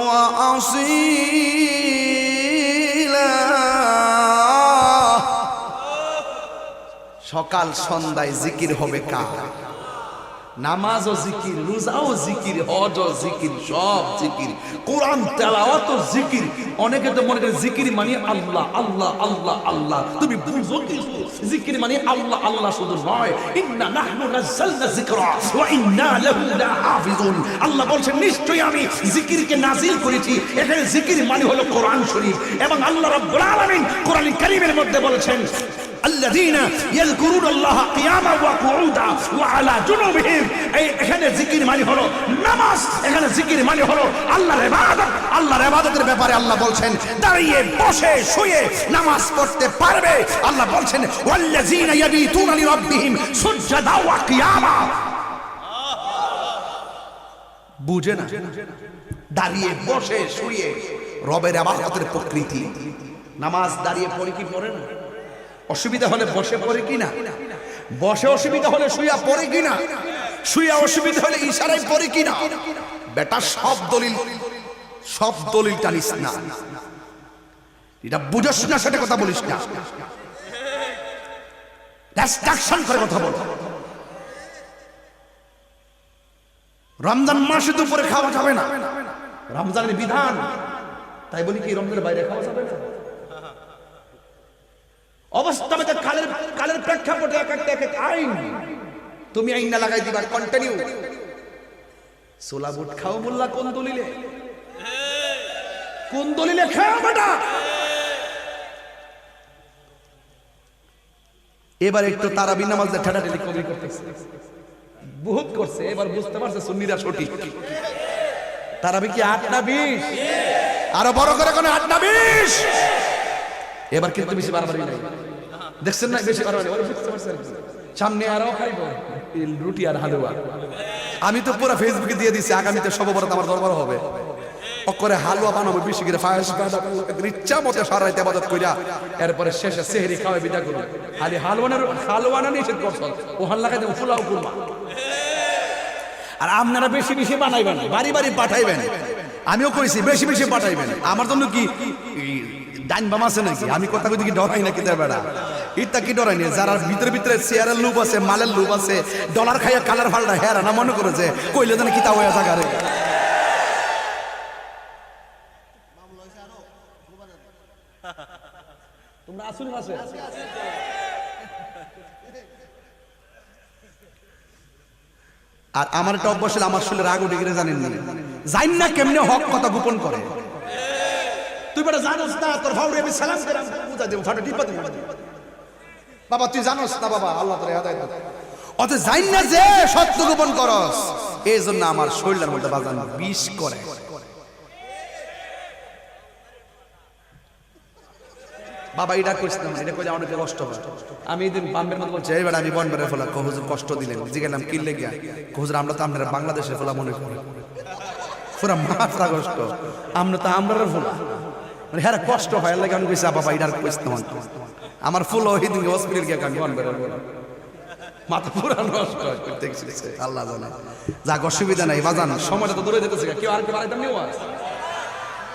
وأصيلا. সকাল সন্ধ্যায় জিকির হবে কার? নামাজও জিকির, রোজাও জিকির, হজও জিকির, সব জিকির, কোরআন তেলাওয়াতও জিকির। অনেকে তো মনে করে জিকির মানে আল্লাহ আল্লাহ আল্লাহ আল্লাহ। তুমি বুঝো কি জিকির মানে আল্লাহ আল্লাহ শুধু নয়, ইন্না নাহনু নাযালনা যিকরা ওয়া ইন্না লাহু লাহাফিজুন। আল্লাহ বলেন নিশ্চয়ই আমি জিকিরকে নাজিল করেছি। এখানে জিকির মানে হলো কোরআন শরীফ, এবং আল্লাহ রাব্বুল আলামিন কোরআন কারীমের মধ্যে বলেছেন, আল্লাযীনা ইয়াযকুরুনাল্লাহা কিয়ামান ওয়া কুউদা ওয়া আলা জুনুবিহিম। এখানে জিকির মানে হলো নামাজ, এখানে জিকির মানে হলো আল্লাহর ইবাদত। আল্লাহর ইবাদতের ব্যাপারে আল্লাহ বলছেন দাঁড়িয়ে বসে শুয়ে নামাজ পড়তে পারবে। আল্লাহ বলছেন ওয়াল্লাযীনা ইয়াবিতুনা লিরাব্বিহিম সুজদা ওয়া কিয়ামা। বুঝে না? দাঁড়িয়ে বসে শুয়ে রবের ইবাদতের প্রকৃতি। নামাজ দাঁড়িয়ে পড়ে কি পড়ে না? অসুবিধা হলে বসে পড়ে কিনা? বসে অসুবিধা হলে শুয়া পড়ে কিনা? শুয়া অসুবিধা হলে ইশারায় পড়ে কিনা? বেটা সব দলিল সব দলিল টানিস না, এটা বুঝস না সেটা কথা বলিস না, রেস্ট্রিকশন করে কথা বল। রমজান মাসে দুপুরে খাওয়া যাবে না, রমজানের বিধান, তাই বলি কি রমজানের বাইরে খাওয়া যাবে না? অবস্থা মতে কালের প্রেক্ষাপটে এক এক আইন, তুমি আইন না লাগাই দিবা, কন্টিনিউ। সোলা বুট খাও মোল্লা কোন দলিলে? কোন দলিলে খাও বেটা? এবার একটু তারাবি নামাজ ঠেটাঠেলি কবি করতেছে, বহুত করছে, এবার বুঝতে পারছে সুন্নিরা সঠিক। তারাবি কি 8 না 20? আরো বড় করে কোন 8 না 20? এবার কিন্তু বেশি বাড়াবাড়ি নাই, দেখছেন না? বেশি বাড়াবাড়ি, ওরা বুঝতে পারছেন সামনে আরো খাইবো রুটি আর হালুয়া। আমি তো পুরো ফেসবুকে দিয়ে দিছি, আগামীতে সববরত আমার দরবার হবে, অকরে হালুয়া বানাবো বেশি করে, ফায়াস ইচ্ছা মতো সারা রাত ইবাদত কইরা এরপরে শেষে সেহরি খাওয়াই বিদা করব। খালি হালুয়া না নিষেধ করছ, ও হাল লাগাই দেব ফুলাও কুরমা। আর আপনারা বেশি বেশি বানাইবেন, বাড়ি বাড়ি পাঠাইবেন। আমিও কইছি বেশি বেশি পাঠাইবেন। আমার জন্য কি ডাইন বাম আছে নাকি? আমি কথা কইতে কি ডরাই নাকি? তার বেড়া ইটা কি ডরাই না? যারা ভিতরে ভিতরে চেয়ারের লোভ আছে, মালের লোভ আছে, ডলার খাইয়া কালার ফালটা হেরা না মনে করে যে কইলে যেন কিতা হয়ে জাগারে। তোমরা আসলে আছে আর আমার একটা অভ্যাস, আমার আসলে রাগ উঠে গেলে জানেন না, জানি না কেমনে হক কথা গোপন করে। তুই বেটা জানোস না, তোর ভাউরে আমি সালাম করে বুঝা দেব, ফাটা টিপা দেব। বাবা তুই জানোস না বাবা, আল্লাহ তোরে হেদায়েত দাও। অত জানি না যে সত্য গোপন করস, এই জন্য আমার শরীরের মধ্যে বাজান বিষ করে। বাবা এটা কইস না, এটা কইলে অনেক কষ্ট হয়। আমি এই দিন বাম্বের মধ্যে বলছি, এই বেটা আমি বনবের ফলা হুজুর কষ্ট দিলেন, জিজ্ঞাসলাম কি লেগে? হুজুর আমরা তো আপনারা বাংলাদেশের ফলা মনে করি, পুরা মাথা কষ্ট, আমরা তো আমরার ফলা মানে হ্যাঁ কষ্ট হয় লাগে। আমি কইছি বাবা এটা কইস না, আমার ফুল ওই দিন হসপিটাল গিয়ে আমি বনবের মাথা পুরা নষ্ট করতে গেছে, আল্লাহ জানে। যাক অসুবিধা নাই বাজান, সময়টা তো দূরে যেতেছে, কেউ আরেকটু বাড়াইতাম নিও,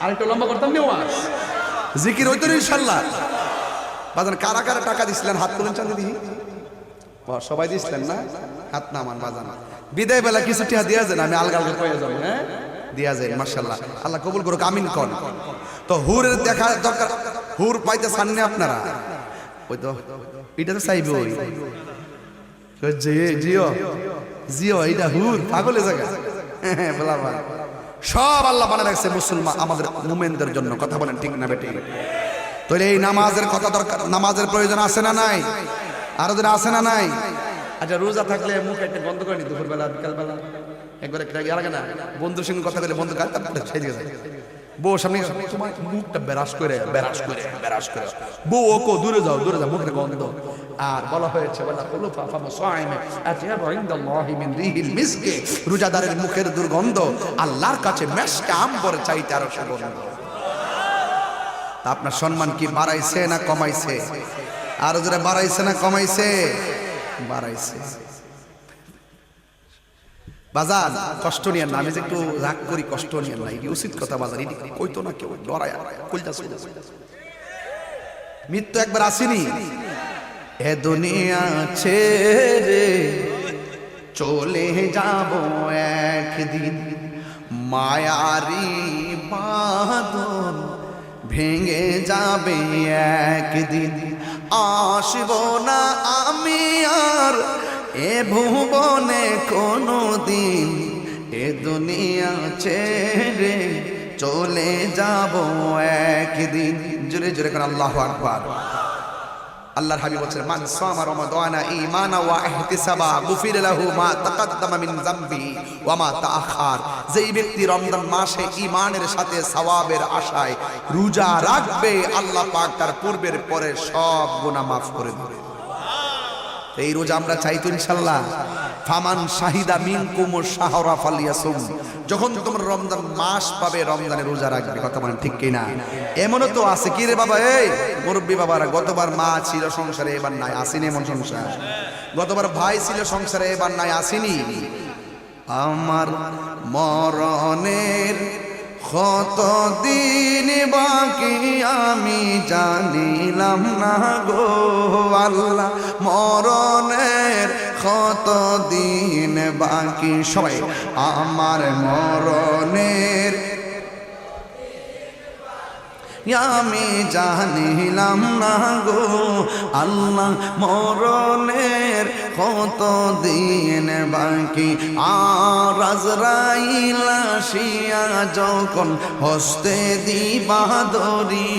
আরেকটু লম্বা করতাম নিও, জিকির হইতো ইনশাল্লাহ। বাজান কারা কারা টাকা দিছিলেন হাত তুলেন, চাঁদি দিই সবাই দিছিলেন না? হাত না আমার বাজান বিদায় বেলা কিছু টিহা দিয়া যায়, আমি আলগা আলগা কয়ে যাবো, হ্যাঁ দিয়া যায় মাশাআল্লাহ, আল্লাহ কবুল করুক, আমিন কোন। তো হুরের দেখা দরকার, হুর পাইতে সামনে আপনারা ওই তো এটা তো চাইবে ওই জিও জিও, এটা হুর পাগলের জায়গা বলা ভাই। সব আল্লাহ বানায় রাখছে মুসলমান আমাদের মুমিনদের জন্য, কথা বলেন ঠিক না বেটি? তাহলে এই নামাজের কথা দরকার, নামাজের প্রয়োজন আছে না নাই? আরো দিন আছে না নাই? আচ্ছা রোজা থাকলে মুখ একটা বন্ধ করে নি, দুপুর বেলা বিকাল বেলা একবার লাগে না, বন্ধুর সঙ্গে কথা বলে বন্ধু কাটতে বউ সামনে তোমার মুখটা বেরাস করে বেরাস করে বেরাস করে, বউ ওকো দূরে যাও দূরে যাও, মুখের গন্ধ। আর বলা হয়েছে রোজাদারের মুখের দুর্গন্ধ আল্লাহর কাছে মেশকে আম্বরের চাইতে আরো সুগন্ধ। তা আপনার সম্মান কি বাড়াইছে না কমাইছে? আরো যারা বাড়াইছে না কমাইছে? বাড়াইছে। বাজার কষ্ট নিয়ে না, আমি যে একটু রাগ করি, কষ্ট নিয়ে না, এটি উচিত কথা বাজার, এটি কইতো না কেউ, লড়াই মৃত্যু একবার আসেনি, এ দুনিয়া ছেড়ে চলে যাব একদিন, মায়ারি বাঁধন ভেঙে যাবে একদিন, আসব না আমি আর এ ভুবনে কোনো দিন, এ দুনিয়া ছেড়ে চলে যাব একদিন। জোরে জোরে করে আল্লাহু আকবার। আল্লাহর হাবিব বলেন, মান সামা রমাদানা ঈমানা ওয়া ইহতিসাবা গুফির লাহু মা তাকাদ্দামা মিন যামবিহি ওয়া মা তাআখার। যেই ব্যক্তি রমজান মাসে ঈমানের সাথে সওয়াবের আশায় রোজা রাখবে, আল্লাহ পাক তার পূর্বের পরে সব গুনাহ মাফ করে দেবে। এই রোজা আমরা চাই তো ইনশাআল্লাহ। ফামান শাহিদা মিনকুম শাহরা ফালিয়াসুম, যখন তোমরা রমজান মাস পাবে রমজানে রোজা রাখবে, কথা বলেন ঠিক কিনা? এমনও তো আছে কি রে বাবা, এই মুরব্বী বাবারা, গতবার মা ছিল সংসারে এবার নাই, আসেনি এমন সংসার? গতবার ভাই ছিল সংসারে এবার নাই, আসেনি? আমার মরণের কতদিন বাকি আমি জানিলাম না গো আল্লাহ, মরণের কতদিন বাকি, সবাই আমার মরণের আমি জানিলাম না গো আল্লাহ, মরণের কতদিন বাকি। আর আজরাইল আসিয়া যখন হস্তে দিবা দড়ি,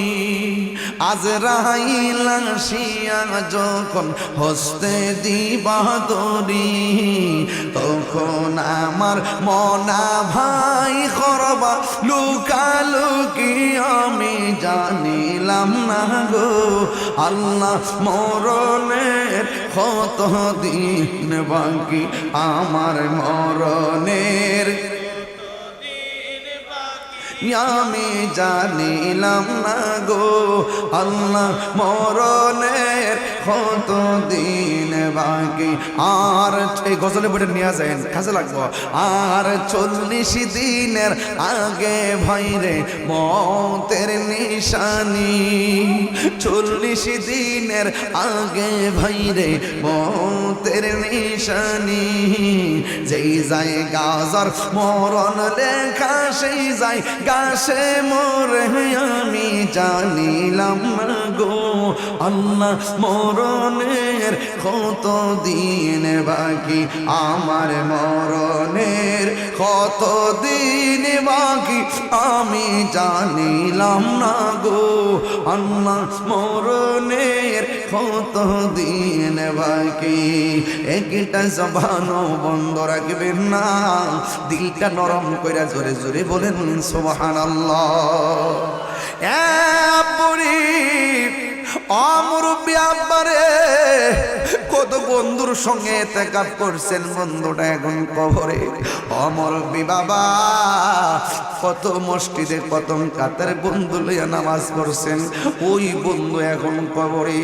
আজরাইল আসিয়া যখন হস্তে দিবা দড়ি, তখন আমার মনা ভাই করবা লুকালুকি আমি জানিলাম না গো আল্লাহ, মরণের কতদিন বাকি আমার মরণের আমি জানিলাম না গো আল্লাহ, মরণের কতদিন বাকি। আর এই গজলে বইটা নিয়ে যায় কাজে লাগবো। আর 40 দিনের আগে ভাইরে মতের নিশানি, 40 দিনের আগে ভাইরে মতের নিশানি, যেই যায় গাজার মরণ লেখা সেই যায় গাছে মোরে আমি জানিলাম না গো আল্লাহ, মরণের কতদিন বাকি আমার মরণের কতদিন বাকি আমি জানিলাম না গো আল্লাহ, মরণের কতদিন বাকি। একটা জবানও বন্ধ রাখবেন না, দিলটা নরম কইরা জোরে জোরে বলেন সুবহানাল্লাহ। মুরব্বী আব্বারে কত বন্ধুর সঙ্গে এতেকাফ করছেন, বন্ধুটা এখন কবরে। মুরব্বী বাবা কত মসজিদে কত কাতার বন্ধু লইয়া নামাজ পড়ছেন, ওই বন্ধু এখন কবরে।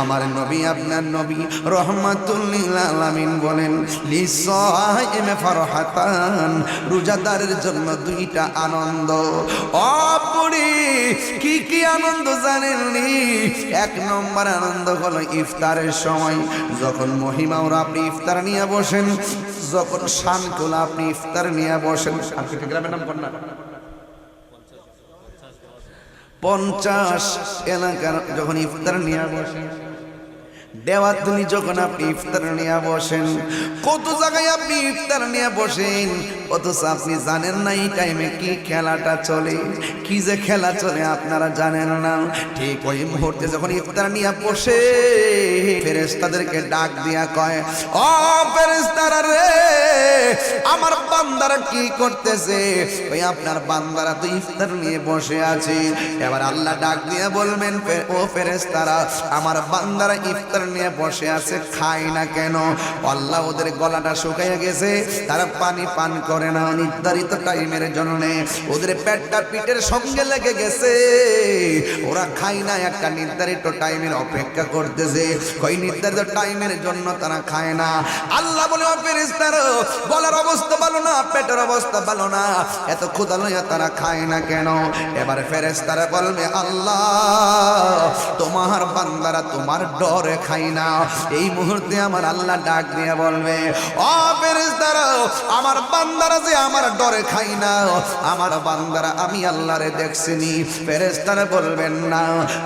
আমার নবী আপনার নবী রহমাতুল লিল আলামিন বলেন লিসাইমে ফারহাতান, রোজাদারের জন্য দুইটা আনন্দ। অপরি কি কি আনন্দ জানেননি? এক নম্বর আনন্দ হলো ইফতারের সময়, যখন মহিমা ওরা আপনি ইফতার নিয়ে বসেন, যখন শানকুলা আপনি ইফতার নিয়ে বসেন। গ্রামের নাম কোন না? 50 এলাকার যখন ইফতার নিয়ে বসেন, দেওয়াতুলি যখন আপনি ইফতার নিয়ে বসেন, কত জায়গায় আপনি ইফতার নিয়ে বসেন, অথচ আপনি জানেন না এই টাইমে কি খেলাটা চলে, কি যে খেলা চলে আপনারা জানেন না। ঠিক ওই মুহূর্তে যখন ইফতার নিয়ে বসে, ফেরেশতাদেরকে ডাক দিয়া কয়, ও ফেরেশতারা রে, আমার বান্দারা কি করতেছে? ওই আপনার বান্দারা তো ইফতার নিয়ে বসে আছে। এবার আল্লাহ ডাক দিয়ে বলবেন, ও ফেরেশতারা, আমার বান্দারা ইফতার নিয়ে বসে আছে, খায় না কেন? আল্লাহ ওদের গলাটা শুকিয়ে গেছে, তারা পানি পান করে না নির্ধারিত টাইমের জন্য, ওদের পেটটা পিঠের সঙ্গে লেগে গেছে, ওরা খায় না, একটা নির্ধারিত টাইমের অপেক্ষা করতেছে, ওই নির্ধারিত টাইমের জন্য তারা খায় না। আল্লাহ বলে, ও ফেরেশতারা, গলার অবস্থা ভালো না, পেটের অবস্থা ভালো না, এত ক্ষুধা লইয়া তারা খায় না কেন? এবার ফেরেশতারা বলবে, আল্লাহ তোমার বান্দারা তোমার ডরে খায় না। এই মুহূর্তে আমার আল্লাহ ডাক দিয়ে বলবে, ও ফেরেশতারা, আমার বান্দারা যে আমার ডরে খায় না, আমার বান্দারা আমি আল্লাহরে দেখছিনি। ফেরেশতারা বলবেন না,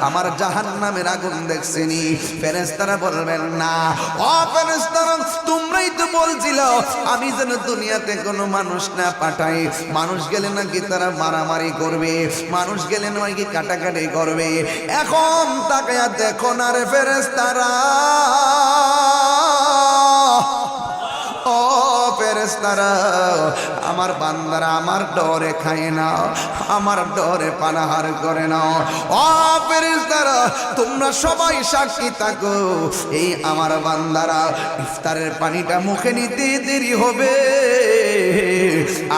আমার জাহান্নামের আগুন দেখছিনি। ফেরেশতারা বলবেন না, ও ফেরেশতারা, তোমরাই তো বলছিল আমি যেন দুনিয়াতে কোনো মানুষ না পাঠাই, মানুষ গেলে নাকি তারা মারামারি করবে, মানুষ গেলে নাকি কাটাকাটি করবে। এখন তাকায়া দেখো না রে ফেরেশতারা, ও ফেরেশতারা, আমার বান্দারা আমার ডরে খায় না, আমার ডরে পানাহার করে না। ও ফেরেশতারা, তোমরা সবাই সাক্ষী থাকো, এই আমার বান্দারা ইফতারের পানিটা মুখে নিতে দেরি হবে,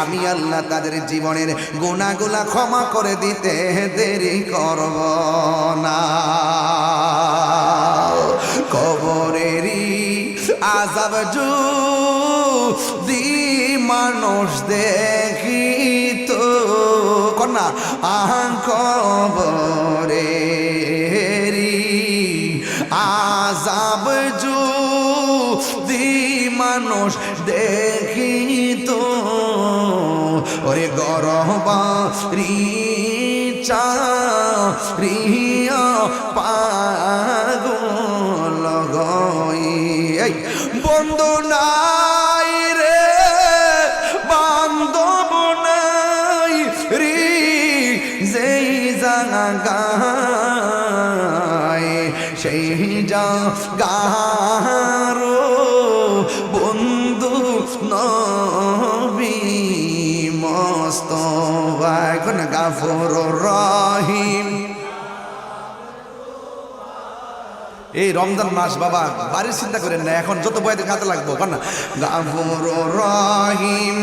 আমি আল্লাহ তাদের জীবনের গুনাহগুলো ক্ষমা করে দিতে দেরি করব না। কবরেরই আযাব যদি মানুষ দেখিত, কোন কবরেরি আযাব যদি মানুষ দেখিত ওরে গরবারি চারিয়া পাগল গই বন্ধু নাই রে বান্ধব নাই রে যেই জায়গায় সেই জায়গারো বন্ধু নবী মোস্তফা কোন গাফুরুর রহিম। এই রমজান মাস বাবা বাড়ির চিন্তা করেন না, এখন যত বয়াতে খাতে লাগবো না। গাফুরুর রহিম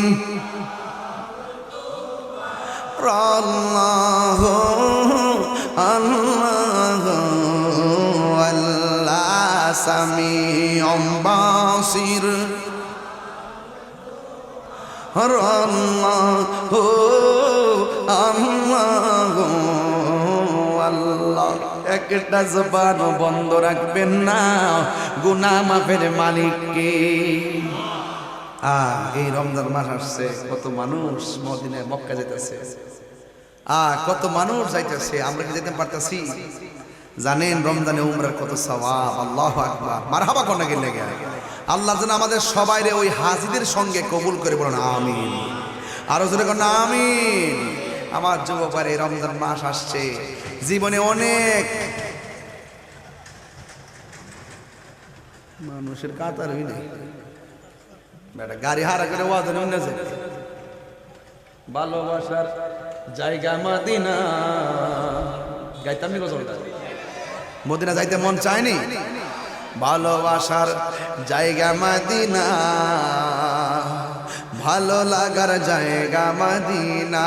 আল্লাহ আল্লাহ আল্লাহ সামিউম বাসির আল্লাহ আল্লাহ আল্লাহ। একটা জবান বন্ধ রাখবেন না, গুনাহ মাফের মালিক কে? এই রমজান মাস আসছে, কত মানুষ মদিনায় মক্কা যাইতেছে, কত মানুষ যাইতেছে, আমরা কি যেতে পারতেছি? জানেন রমজানে উমরার কত সওয়াব। আল্লাহু আকবার, মারহাবা কোন লাগে। আল্লাহ যেন আমাদের সবাইরে ওই হাজীদের সঙ্গে কবুল করে, বলেন আমিন। আরো জোরে কোন আমিন। আমার যুবকের এই রমজান মাস আসছে, জীবনে অনেক মানুষের কাতার হই নাই বেটা, গাড়ি হারা করে ওয়াদন হই না যে ভালোবাসার জায়গা মদিনা গাইতাম নি গজলটা। মদিনা যাইতে মন চায়নি? ভালোবাসার জায়গা মদিনা, ভালো লাগার জায়গা মদিনা,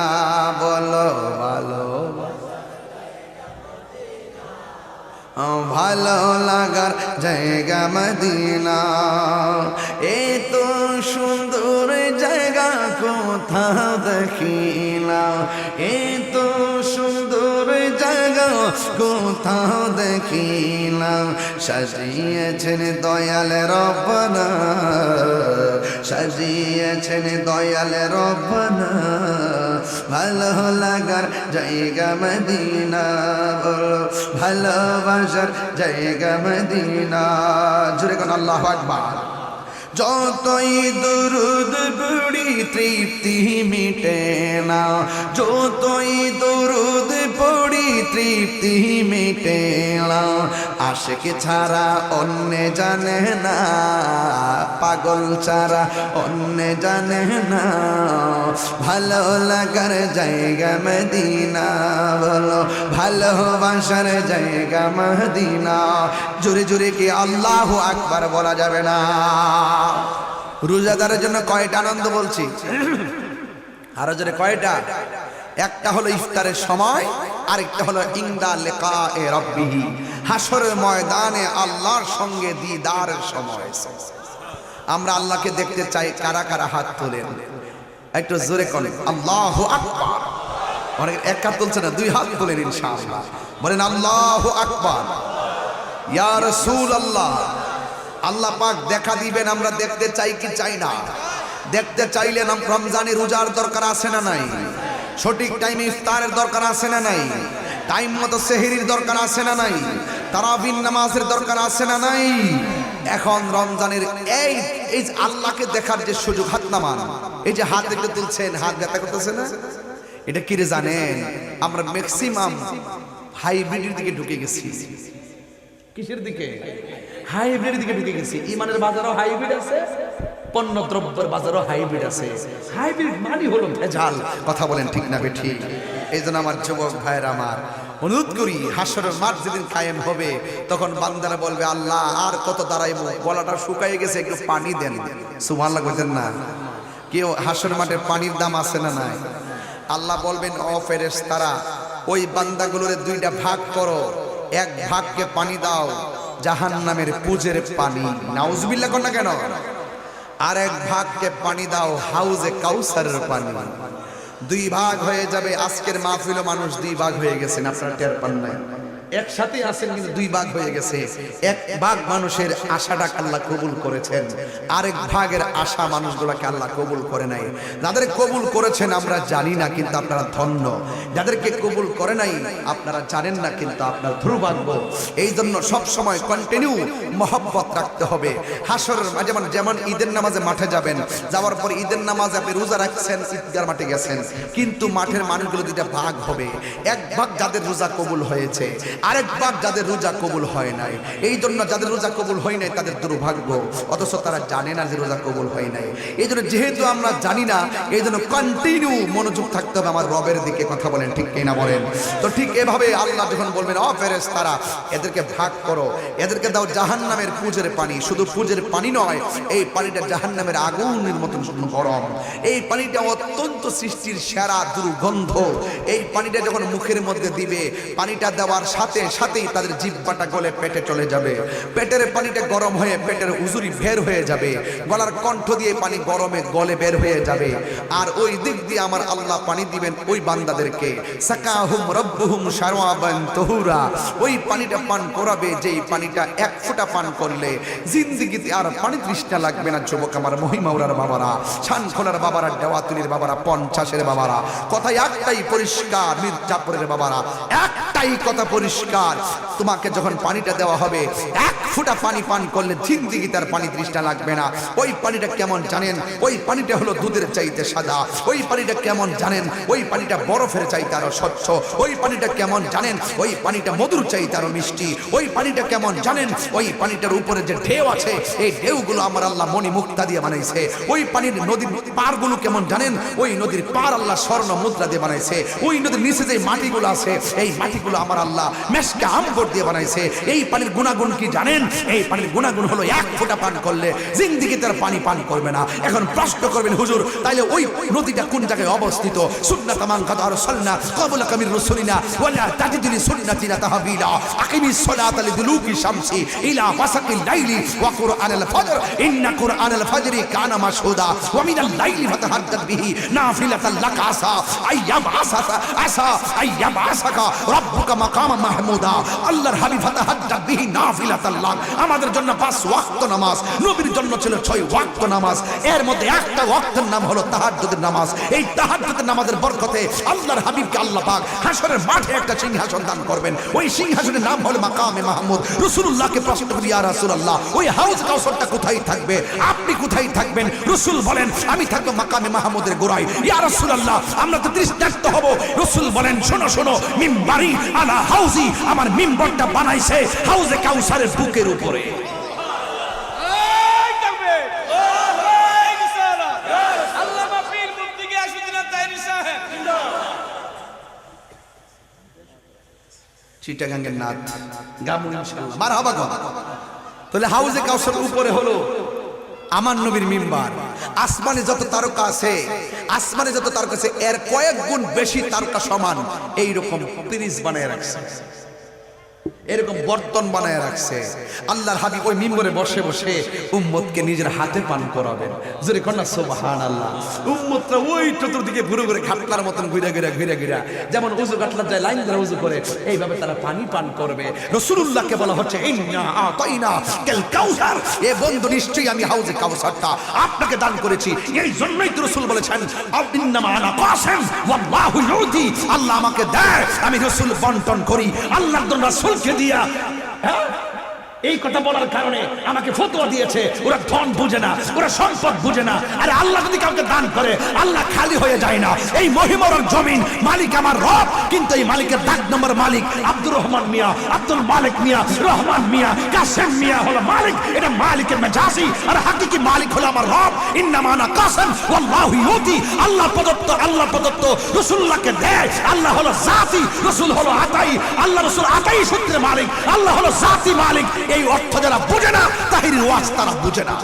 বলো ভালো ভালো লাগার জায়গা মদিনা। এই তো সুন্দর জায়গা কোথাও দেখি না, এই তো সুন্দর জায়গা কোথাও দেখি না। সাজিয়েছেন দয়াল রব্বানা, সাজিয়েছেন দয়াল রব্বানা, ভালো লাগার জায়গা মদিনা, বলো ভালোবাসার জায়গা মদিনা। জোরে কোন আল্লাহু আকবার। যতই দুরুদ পড়ি তৃপ্তি মিটে না, যতই দুরুদ পড়ি তৃপ্তি মিটে না। আশিক ছাড়া অন্য জানে না, পাগল ছাড়া অন্য জানে না, ভালো লাগার জায়গা মদিনা, বলো ভালোবাসার জায়গা মদিনা। জোরে জোরে কি আল্লাহু আকবার বলা যাবে না? রোজাদারের জন্য কয়টা আনন্দ বলছি, আরো জোরে কয়টা? একটা হলো ইফতারের সময়, আরেকটা হলো ইনদা লিকায়ে রাব্বিহি, হাসরের ময়দানে আল্লাহর সঙ্গে দিদারের সময়। আমরা আল্লাহকে দেখতে চাই, কারা কারা হাত তোলেন একটু জোরে করেন আল্লাহু আকবার। অনেক এক হাত তুলছে না, দুই হাত তোলেন ইনশাআল্লাহ, বলেন আল্লাহু আকবার। ইয়া রাসূলুল্লাহ, আল্লাহ পাক দেখা দিবেন, আমরা দেখতে চাই কি চাই না? দেখতে চাইলে রমজানে রোজার দরকার আছে না নাই? সঠিক টাইমে ইফতারের দরকার আছে না নাই? টাইম মতো সেহরির দরকার আছে না নাই? তারাবির নামাজের দরকার আছে না নাই? এখন রমজানের এই আল্লাহকে দেখার যে সুযোগ, হাত নামান, এই যে হাত একটু তুলছেন, হাত ব্যথা করতেছে না? এটা কি রে জানেন? আমরা ম্যাক্সিমাম হাইব্রিডের দিকে ঢুকে গেছি। কিসের দিকে? হাইব্রিডের দিকে ঢুকে গেছি। ইমানের বাজারও হাইব্রিড আছে, পণ্য দ্রব্যের বাজারও হাইব্রিড আছে। হাইব্রিড মানে হলো ভেজাল। কথা বলেন ঠিক না বেঠিক? এই জন্য আমার যুবক ভাইয়ের আমার অনুরোধ করি, হাসরের মাঠ যেদিন কায়েম হবে তখন বান্দারা বলবে আল্লাহ আর কত দাঁড়াইবো, গলাটা শুকায় গেছে, একটু পানি দেন। সুবহানাল্লাহ কইতেন না? কেউ হাসরের মাঠে পানির দাম আছে না নাই? আল্লাহ বলবেন ও ফেরেশতারা, ওই বান্দাগুলোরে দুইটা ভাগ করো, এক ভাগকে পানি দাও জাহান্নামের পুজের পানি, নাউজুবিল্লাহ কর না কেন? আর এক ভাগকে পানি দাও হাউজে কাউসারের পানি। দুই ভাগ হয়ে যাবে। আজকের মাহফিল মানুষ দুই ভাগ হয়ে গেছেন, আপনারা টের পান নাই। একসাথে আছেন কিন্তু দুই ভাগ হয়ে গেছে। এক ভাগ মানুষের আশাটা আল্লাহ কবুল করেছেন, আরেক ভাগের আশা মানুষগুলোকে আল্লাহ কবুল করে নাই। যাদের কবুল করেছেন আমরা জানি না, কিন্তু আপনারা ধন্য। যাদেরকে কবুল করে নাই আপনারা জানেন না, কিন্তু আপনার দুর্ভাগ্য। এই জন্য সব সময় কন্টিনিউ মহব্বত রাখতে হবে। হাসরের যেমন যেমন ঈদের নামাজে মাঠে যাবেন, যাওয়ার পর ঈদের নামাজে আপনি রোজা রাখছেন, ঈদগার মাঠে গেছেন, কিন্তু মাঠের মানুষগুলো দুইটা ভাগ হবে। এক ভাগ যাদের রোজা কবুল হয়েছে, আরেক ভাগ যাদের রোজা কবুল হয় নাই। এই জন্য যাদের রোজা কবুল হয় নাই তাদের দুর্ভাগ্য, অথচ তারা জানে না যে রোজা কবুল হয় নাই। এই জন্য যেহেতু আমরা জানি না, এই জন্য কন্টিনিউ মনোযোগ থাকতে হবে আমার রবের দিকে। কথা বলেন ঠিক কিনা বলেন? তো ঠিক এভাবে আল্লাহ যখন বলবেন ও ফেরেশতারা এদেরকে ভাগ করো, এদেরকে দাও জাহান্নামের পুজের পানি। শুধু পুজের পানি নয়, এই পানিটা জাহান্নামের আগুনের মতন গরম। এই পানিটা অত্যন্ত সৃষ্টির সেরা দুর্গন্ধ। এই পানিটা যখন মুখের মধ্যে দিবে, পানিটা দেওয়ার সাথে সাথেই তাদের জিহ্বাটা গলে পেটে চলে যাবে। পেটের পানিটা গরম হয়ে পেটের উজুরি বের হয়ে যাবে, গলার কণ্ঠ দিয়ে পানি গরমে গলে বের হয়ে যাবে। আর ওই দিক দিয়ে আমার আল্লাহ পানি দিবেন ওই বান্দাদেরকে, সাকাহুম রব্বুহুম শারাবান তাহুরা। ওই পানিটা পান করাবে, যেই পানিটা এক ফোঁটা পান করলে জিন্দেগিতে আর পানি তৃষ্ণা লাগবে না। যুবক আমার, মহিমাউরার বাবারা, শানখোলার বাবারা, দেওয়াতুলির বাবারা, 50-এর বাবারা, কথা একটাই পরিষ্কার, মির্জাপুরের বাবারা, একটাই কথা পরিষ্কার। তোমাকে যখন পানিটা দেওয়া হবে, এক ফোঁটা পানি পান করলে জিন্দেগিতে আর পানি তৃষ্ণা লাগবে না। ওই পানিটা কেমন জানেন? ওই পানিটা হলো দুধের চাইতে সাদা। ওই পানিটা কেমন জানেন? ওই পানিটা বরফের চাইতে আরো স্বচ্ছ। ওই পানিটা কেমন জানেন? ওই পানিটা মধুর চাইতে আরো মিষ্টি। ওই পানিটা কেমন জানেন? ওই পানিটার উপরে যে ঢেউ আছে, এই ঢেউগুলো আমার আল্লাহ মণি মুক্তা দিয়ে বানাইছে। ওই পানির নদীর পাড়গুলো কেমন জানেন? ওই নদীর পাড় আল্লাহ স্বর্ণ মুদ্রা দিয়ে বানাইছে। ওই নদীর নিচে যে মাটিগুলো আছে, এই মাটিগুলো আমার আল্লাহ মেশকা আম্বর দিয়ে বানাইছে। এই পানির গুণাগুণ কি জানেন? এই পানির গুণাগুণ হলো এক ফোঁটা পান করলে জিন্দেগিতে আর পানি পান করবে না। এখন প্রশ্ন করবেন, হুজুর তাইলে ওই নদীটা কোন জায়গায় অবস্থিত? সুন্নাত মান কাদ আরসালনা ক্বাবলা কামির রাসূলিনা ওয়ালা তাজিদুলি সুন্নাতিনা তাহবিলা। আকিমিস সালাতা লিদুলুকি শামসি ইলা ফাসাকিল লাইলি ওয়া কুরআনাল ফাজর ইন্না কুরআনাল ফাজরি কানা মাশহুদা ওয়া মিনাল লাইলি ফাতাহাজ্জাদ বিহি নাফিলাতাল লাক আসা আইয়াম আসা আইয়াম আসাকা রাব্বুকা মাকামা মাহমুদা। আল্লাহর হাবিব ফাতাহাজ্জাদ বিহি নাফিলাতাল লাক। আমাদের জন্য 5 ওয়াক্ত নামাজ, নবীর জন্য ছিল 6 ওয়াক্ত নামাজ। এর মধ্যে একটা ওয়াক্তের নাম হলো তাহাজ্জুদের নামাজ। এই তাহাজ্জুদের নামাজের বরকতে আল্লাহর হাবিবকে আল্লাহ পাক হাশরের মাঠে একটা সিংহাসন দান করবেন। ওই সিংহাসনের নাম হলো মাকামে মাহমুদ। রাসূলুল্লাহকে প্রশ্ন করি, ইয়া রাসূলুল্লাহ ওই হাউজ কাউসারটা কোথায় থাকবে? আপনি কোথায় থাকবেন? রাসূল বলেন, আমি থাকবো মাকামে মাহমুদের গোড়ায়। ইয়া রাসূলুল্লাহ আমরা তো তৃষ্ণার্ত হব। রাসূল বলেন, শোনো শোনো, মিম্বারি আলা হাউজি, আমার মিম্বরটা বানাইছে হাউজে কাউসারের বুকের উপরে। চিটাগাঙ্গের নাথ গামু ইনশাআল্লাহ, মারহাবা গো। তাহলে হাউজে কাউসারের উপরে হলো আমার নবীর মিম্বার। আসমানে যত তারকা আছে, আসমানে যত তারকা আছে, এর কয়েক গুণ বেশি তারকা সমান এইরকম পিরিজ বানায় রাখছে, এরকম বর্তন বানায় রাখছে। আল্লাহর হাবিব ওই মিম্বরে বসে বসে উম্মতকে নিজের হাতে পান করাবেন। জোরে কন্যা সুবহানাল্লাহ। উম্মতরা ওই চতুর্দিকে ঘুরে ঘুরে ঘাটলার মতন ঘুরে ঘুরে যেমন উজু ঘাটলা যায় লাইন ধরে উজু করে, এইভাবে তারা পানি পান করবে। রাসূলুল্লাহকে বলা হচ্ছে ইন্না আতাইনা কাল কাউসার, এ বন্ধু নিশ্চয়ই আমি হাউজে কাউসারটা আপনাকে দান করেছি। এই জন্যই তো রাসূল বলেছেন ইন্নামা আনা কাসিম ওয়াল্লাহু ইউতি, আল্লাহ আমাকে দেয়, আমি রাসূল বন্টন করি। আল্লাহর জন্য রাসূলকে দিয়া এই কথা বলার কারণে আমাকে ফতোয়া দিয়েছে। ওরা ধন বুঝে না, ওরা সম্পদ বুঝে না। আরে আল্লাহ যদি কাউকে দান করে, আল্লাহ খালি হয়ে যায় না। এই মহিমার জমিন মালিক আমার রব, কিন্তু এই মালিকের ডাক নম্বর মালিক আব্দুর রহমান মিয়া, আব্দুল মালিক মিয়া, রহমান মিয়া, কাসেম মিয়া হলো মালিক। এটা মালিকের মেজাজি, আর হাকিকি মালিক হলো আমার রব। ইন্নামা আনা কাসেম ওয়াল্লাহু ইউতি, আল্লাহ প্রদত্ত, আল্লাহ প্রদত্ত রাসূলুল্লাহকে দেয়। আল্লাহ হলো জাতি, রাসূল হলো আতাই। আল্লাহ রাসূল আতাই সূত্রে মালিক, আল্লাহ হলো জাতি মালিক। এই অর্থ যারা বুঝে না, তাহির ওয়াজ তারা বুঝে না।